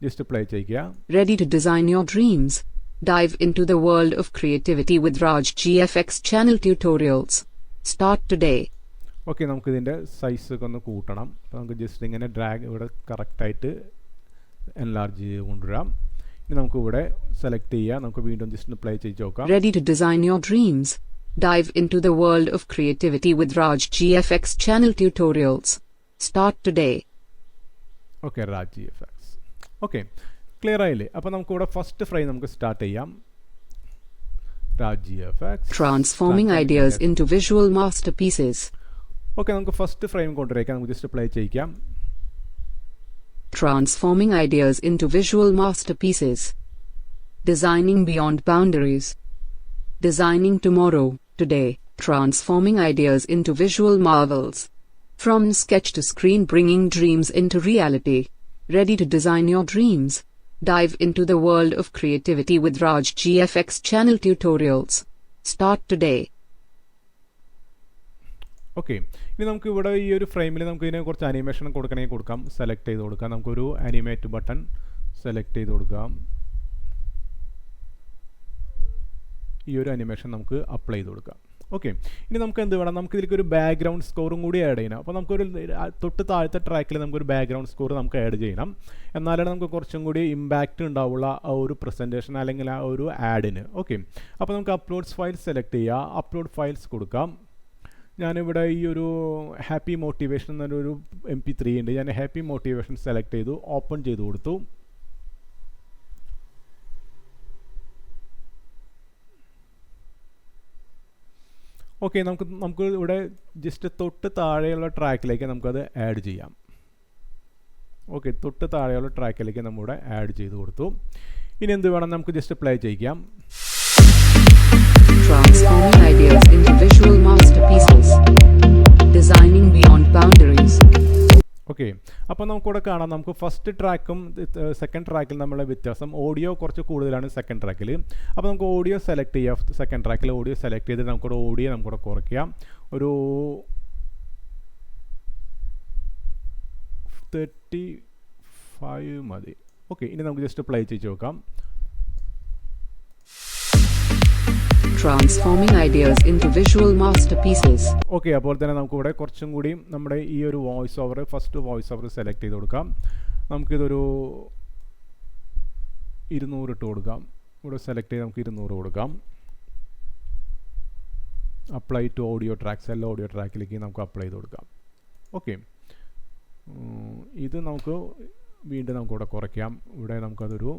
ജസ്റ്റ് പ്ലേ ചെയ്യുക. Ready to design your dreams. Dive into the world of creativity with Raj GFX channel tutorials. Start today. Okay, നമുക്കിതിൻ്റെ സൈസൊക്കെ ഒന്ന് കൂട്ടണം. അപ്പോൾ നമുക്ക് ജസ്റ്റ് ഇങ്ങനെ ഡ്രാഗ് ഇവിടെ കറക്റ്റായിട്ട് എൻലാർജ് ചെയ്ത് കൊണ്ടുവരാം. ഇനി നമുക്ക് ഇവിടെ സെലക്ട് ചെയ്യാം. നമുക്ക് വീണ്ടും ജസ്റ്റ് പ്ലേ ചെയ്ത് നോക്കാം. Ready to design your dreams? Dive into the world of creativity with Raj GFX channel tutorials. Start today. Okay, Raj GFX. Okay, clear ആയില്ലേ? അപ്പോൾ നമുക്ക് ഇവിടെ ഫസ്റ്റ് ഫ്രെയിം നമുക്ക് സ്റ്റാർട്ട് ചെയ്യാം. Raj GFX Transforming ideas into visual masterpieces. Okay, നമുക്ക് first frame കൊണ്ടുവരേക്കാം. നമുക്ക് just play ചെയ്യിക്കാം. Transforming ideas into visual masterpieces. Designing beyond boundaries. Designing tomorrow, today. Transforming ideas into visual marvels. From sketch to screen, bringing dreams into reality. Ready to design your dreams? Dive into the world of creativity with Raj GFX channel tutorials. Start today. Okay, ഇനി നമുക്ക് ഇവിടെ ഈ ഒരു ഫ്രെയിമിൽ നമുക്ക് ഇതിനെ കുറച്ച് animation കൊടുക്കണമെങ്കിൽ കൊടുക്കാം. സെലക്ട് ചെയ്ത് കൊടുക്കാം. നമുക്കൊരു അനിമേറ്റ് ബട്ടൺ സെലക്ട് ചെയ്ത് കൊടുക്കാം. ഈ ഒരു അനിമേഷൻ നമുക്ക് അപ്ലൈ ചെയ്ത് കൊടുക്കാം. ഓക്കെ, ഇനി നമുക്ക് എന്ത് വേണം? നമുക്ക് ഇതിലേക്ക് ഒരു ബാക്ക്ഗ്രൗണ്ട് സ്കോറും കൂടി ആഡ് ചെയ്യണം. അപ്പോൾ നമുക്കൊരു തൊട്ട് താഴത്തെ ട്രാക്കിൽ നമുക്കൊരു ബാക്ക്ഗ്രൗണ്ട് സ്കോർ നമുക്ക് ആഡ് ചെയ്യണം. എന്നാലാണ് നമുക്ക് കുറച്ചും കൂടി ഇമ്പാക്റ്റ് ഉണ്ടാവുള്ള ആ ഒരു പ്രസൻറ്റേഷൻ അല്ലെങ്കിൽ ആ ഒരു ആഡിന്. ഓക്കെ, അപ്പോൾ നമുക്ക് അപ്ലോഡ്സ് ഫയൽ സെലക്ട് ചെയ്യുക. അപ്ലോഡ് ഫയൽസ് കൊടുക്കാം. ഞാനിവിടെ ഈ ഒരു ഹാപ്പി മോട്ടിവേഷൻ എന്നൊരു MP3 ഉണ്ട്. ഞാൻ ഹാപ്പി മോട്ടിവേഷൻ സെലക്ട് ചെയ്തു, ഓപ്പൺ ചെയ്ത് കൊടുത്തു. ഓക്കെ, നമുക്ക് ഇവിടെ ജസ്റ്റ് തൊട്ട് താഴെയുള്ള ട്രാക്കിലേക്ക് നമുക്കത് ആഡ് ചെയ്യാം. ഓക്കെ, തൊട്ട് താഴെയുള്ള ട്രാക്കിലേക്ക് നമ്മളിവിടെ ആഡ് ചെയ്ത് കൊടുത്തു. ഇനി എന്ത് വേണം? നമുക്ക് ജസ്റ്റ് പ്ലേ ചെയ്യിക്കാം. Transforming ideas into visual masterpieces. Designing beyond boundaries. Okay, അപ്പോൾ നമുക്കിവിടെ കാണാം. നമുക്ക് ഫസ്റ്റ് ട്രാക്കും സെക്കൻഡ് ട്രാക്കിൽ നമ്മളുടെ വ്യത്യാസം ഓഡിയോ കുറച്ച് കൂടുതലാണ് സെക്കൻഡ് ട്രാക്കിൽ. അപ്പോൾ നമുക്ക് ഓഡിയോ സെലക്ട് ചെയ്യാം. സെക്കൻഡ് ട്രാക്കിൽ ഓഡിയോ സെലക്ട് ചെയ്തിട്ട് നമുക്കിവിടെ ഓഡിയോ നമുക്കിവിടെ കുറയ്ക്കാം. ഒരു 35 മതി. ഓക്കെ, ഇനി നമുക്ക് ജസ്റ്റ് പ്ലേ ചെയ്ത് നോക്കാം. Transforming ideas into visual masterpieces. Okay, അപ്പോൾ തന്നെ നമുക്കിവിടെ കുറച്ചും കൂടി നമ്മുടെ ഈ ഒരു voice over first voice over select ചെയ്ത് കൊടുക്കാം. നമുക്കിതൊരു 200 ഇട്ട് കൊടുക്കാം. ഇവിടെ സെലക്ട് ചെയ്ത് നമുക്ക് 200 കൊടുക്കാം. അപ്ലൈ ടു ഓഡിയോ ട്രാക്സ്, എല്ലാ ഓഡിയോ ട്രാക്കിലേക്ക് നമുക്ക് അപ്ലൈ ചെയ്ത് കൊടുക്കാം. ഓക്കെ, ഇത് നമുക്ക് വീണ്ടും നമുക്കിവിടെ കുറയ്ക്കാം. ഇവിടെ നമുക്കതൊരു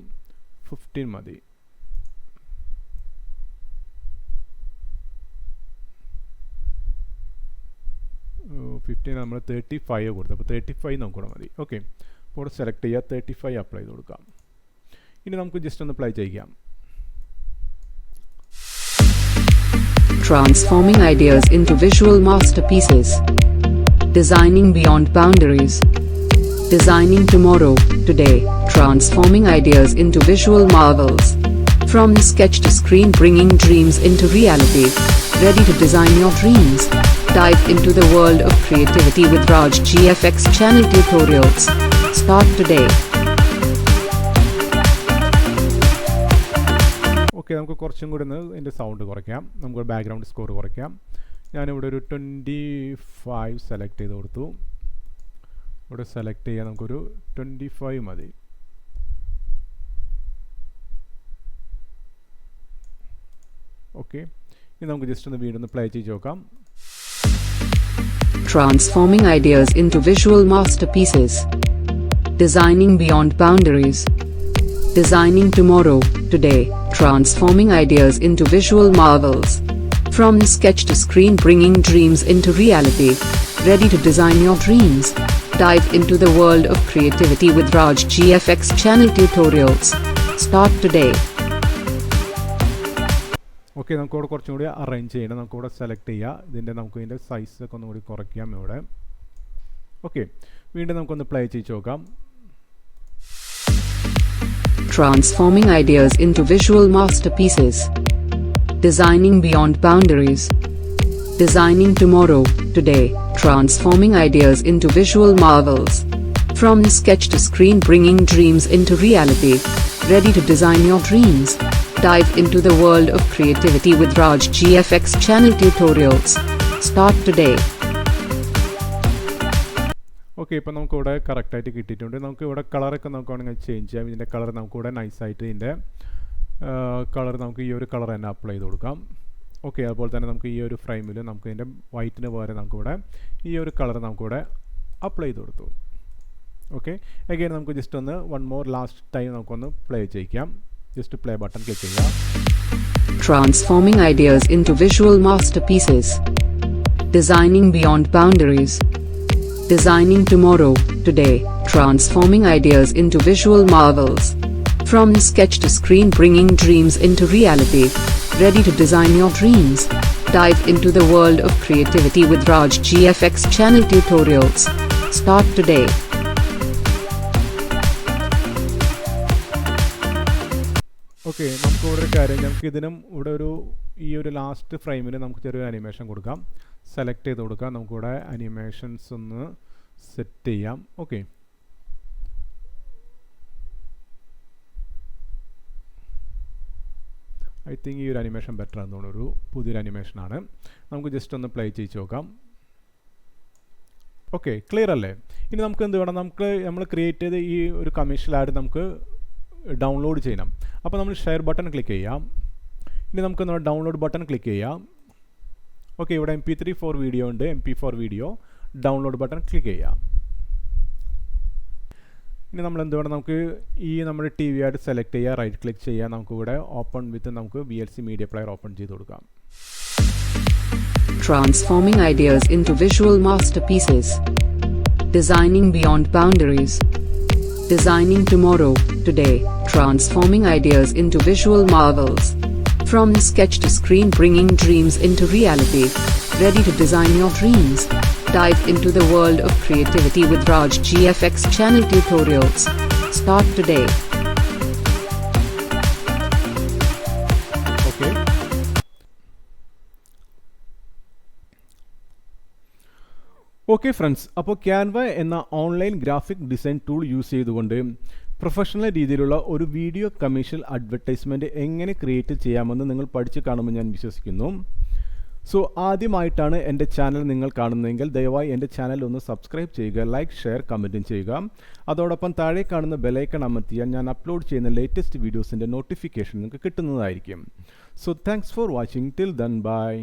15 മതി. 15 നമ്മൾ 35 കൊടുത്തു. അപ്പോൾ 35 നമുക്കിവിടെ മതി. ഓക്കെ, അപ്പോൾ ഇവിടെ സെലക്ട് ചെയ്യുക. 35 അപ്ലൈ ചെയ്ത് കൊടുക്കാം. ഇനി നമുക്ക് ജസ്റ്റ് ഒന്ന് പ്ലേ ചെയ്യാം. Transforming ideas into visual masterpieces. Designing beyond boundaries. Designing tomorrow, today. Transforming ideas into visual marvels. From sketch to screen, bringing dreams into reality. Ready to design your dreams? Dive into the world of creativity with Raj GFX channel tutorials. Start today. Okay, നമുക്ക് കുറച്ചും കൂടി ഒന്ന് ഇതിൻ്റെ sound കുറയ്ക്കാം. നമുക്ക് background score കുറയ്ക്കാം. ഞാനിവിടെ ഒരു 25 സെലക്ട് ചെയ്ത് കൊടുത്തു. ഇവിടെ സെലക്ട് ചെയ്യാൻ നമുക്കൊരു 25 മതി. ഓക്കെ, ഇനി നമുക്ക് ജസ്റ്റ് ഒന്ന് വീണ്ടും പ്ലേ ചെയ്ത് നോക്കാം. Transforming ideas into visual masterpieces. Designing beyond boundaries. Designing tomorrow, today. Transforming ideas into visual marvels. From sketch to screen, bringing dreams into reality. Ready to design your dreams? Dive into the world of creativity with Raj GFX channel tutorials. Start today. Okay, നമുക്കിവിടെ കുറച്ചും കൂടി arrange ചെയ്യണം. നമുക്കിവിടെ select ചെയ്യുക. നമുക്ക് ഇതിൻ്റെ സൈസൊക്കെ ഒന്നുകൂടി കുറയ്ക്കാം ഇവിടെ. ഓക്കെ, വീണ്ടും നമുക്കൊന്ന് പ്ലേ ചെയ്ത് നോക്കാം. Transforming ideas into visual masterpieces. Designing beyond boundaries. Designing tomorrow, today. Transforming ideas into visual marvels. From sketch to screen, bringing dreams into reality. Ready to design your dreams? Dive into the world of creativity with Raj GFX channel tutorials. Start today. Okay, ഇപ്പോൾ നമുക്കിവിടെ കറക്റ്റായിട്ട് കിട്ടിയിട്ടുണ്ട്. നമുക്ക് ഇവിടെ കളറൊക്കെ നമുക്ക് വേണമെങ്കിൽ change ചെയ്യാം. ഇതിൻ്റെ കളർ നമുക്കിവിടെ നൈസായിട്ട് ഇതിൻ്റെ കളർ നമുക്ക് ഈ ഒരു കളർ തന്നെ അപ്ലൈ ചെയ്ത് കൊടുക്കാം. ഓക്കെ, അതുപോലെ തന്നെ നമുക്ക് ഈ ഒരു ഫ്രെയിമിൽ നമുക്ക് ഇതിൻ്റെ വൈറ്റിന് പകരം നമുക്കിവിടെ ഈ ഒരു കളർ നമുക്കിവിടെ അപ്ലൈ ചെയ്ത് കൊടുത്തു. ഓക്കെ, അഗൈൻ നമുക്ക് ജസ്റ്റ് ഒന്ന് വൺ മോർ ലാസ്റ്റ് ടൈം നമുക്കൊന്ന് പ്ലേ ചെയ്യിക്കാം. ജസ്റ്റ് പ്ലേ ബട്ടൺ ക്ലിക്ക് ചെയ്യുക. Transforming ideas into visual masterpieces. Designing beyond boundaries. Designing tomorrow, today. Transforming ideas into visual marvels. From sketch to screen, bringing dreams into reality. Ready to design your dreams? Dive into the world of creativity with Raj GFX channel tutorials. Start today. Okay, നമുക്ക് ഇവിടെ ഒരു കാര്യം, നമുക്ക് ഇതിനും ഇവിടെ ഈ ഒരു last ഫ്രെയിമിൽ നമുക്ക് ചെറിയൊരു അനിമേഷൻ കൊടുക്കാം. സെലക്ട് ചെയ്ത് കൊടുക്കാം. നമുക്കിവിടെ അനിമേഷൻസ് ഒന്ന് സെറ്റ് ചെയ്യാം. ഓക്കെ, ഐ തിങ്ക് ഈ ഒരു അനിമേഷൻ ബെറ്റർ ആണെന്ന് തോന്നുന്നു. ഒരു പുതിയൊരു അനിമേഷനാണ്. നമുക്ക് ജസ്റ്റ് ഒന്ന് പ്ലേ ചെയ്ത് നോക്കാം. ഓക്കെ, ക്ലിയർ അല്ലേ? ഇനി നമുക്ക് എന്ത് വേണം, നമ്മൾ ക്രിയേറ്റ് ചെയ്ത ഈ ഒരു കമേഴ്ഷ്യൽ ആഡ് നമുക്ക് ഡൗൺലോഡ് ചെയ്യണം. അപ്പോൾ നമ്മൾ ഷെയർ ബട്ടൺ ക്ലിക്ക് ചെയ്യാം. ഇനി നമുക്ക് ഡൗൺലോഡ് ബട്ടൺ ക്ലിക്ക് ചെയ്യാം. ഓക്കെ, ഇവിടെ MP3 ഫോർ വീഡിയോ ഉണ്ട്, MP4 video. Download button click ചെയ്യാം. ഇനി നമ്മൾ എന്ത് വേണം, നമുക്ക് ഈ നമ്മുടെ TV ആയിട്ട് സെലക്ട് ചെയ്യുക, റൈറ്റ് ക്ലിക്ക് ചെയ്യുക. നമുക്കിവിടെ ഓപ്പൺ വിത്ത് നമുക്ക് VLC മീഡിയ പ്ലെയർ ഓപ്പൺ ചെയ്ത് കൊടുക്കാം. Transforming ideas into visual masterpieces. Designing beyond boundaries. Designing tomorrow, today. Transforming ideas into visual marvels. From sketch to screen, bringing dreams into reality. Ready to design your dreams? Dive into the world of creativity with Raj GFX channel tutorials. Start today. Okay. Okay friends, അപ്പോൾ Canva എന്ന online graphic design tool use ചെയ്തുകൊണ്ട് professional രീതിയിലുള്ള ഒരു video commercial advertisement എങ്ങനെ create ചെയ്യാമെന്ന് നിങ്ങൾ പഠിച്ചു കാണുമെന്ന് ഞാൻ വിശ്വസിക്കുന്നു. സോ ആദ്യമായിട്ടാണ് എൻ്റെ ചാനൽ നിങ്ങൾ കാണുന്നതെങ്കിൽ ദയവായി എൻ്റെ ചാനൽ ഒന്ന് സബ്സ്ക്രൈബ് ചെയ്യുക, ലൈക്ക്, ഷെയർ, കമൻറ്റും ചെയ്യുക. അതോടൊപ്പം താഴെ കാണുന്ന ബെലൈക്കൺ അമർത്തിയാൽ ഞാൻ അപ്ലോഡ് ചെയ്യുന്ന ലേറ്റസ്റ്റ് വീഡിയോസിൻ്റെ നോട്ടിഫിക്കേഷൻ നിങ്ങൾക്ക് കിട്ടുന്നതായിരിക്കും. So thanks for watching. Till then, by.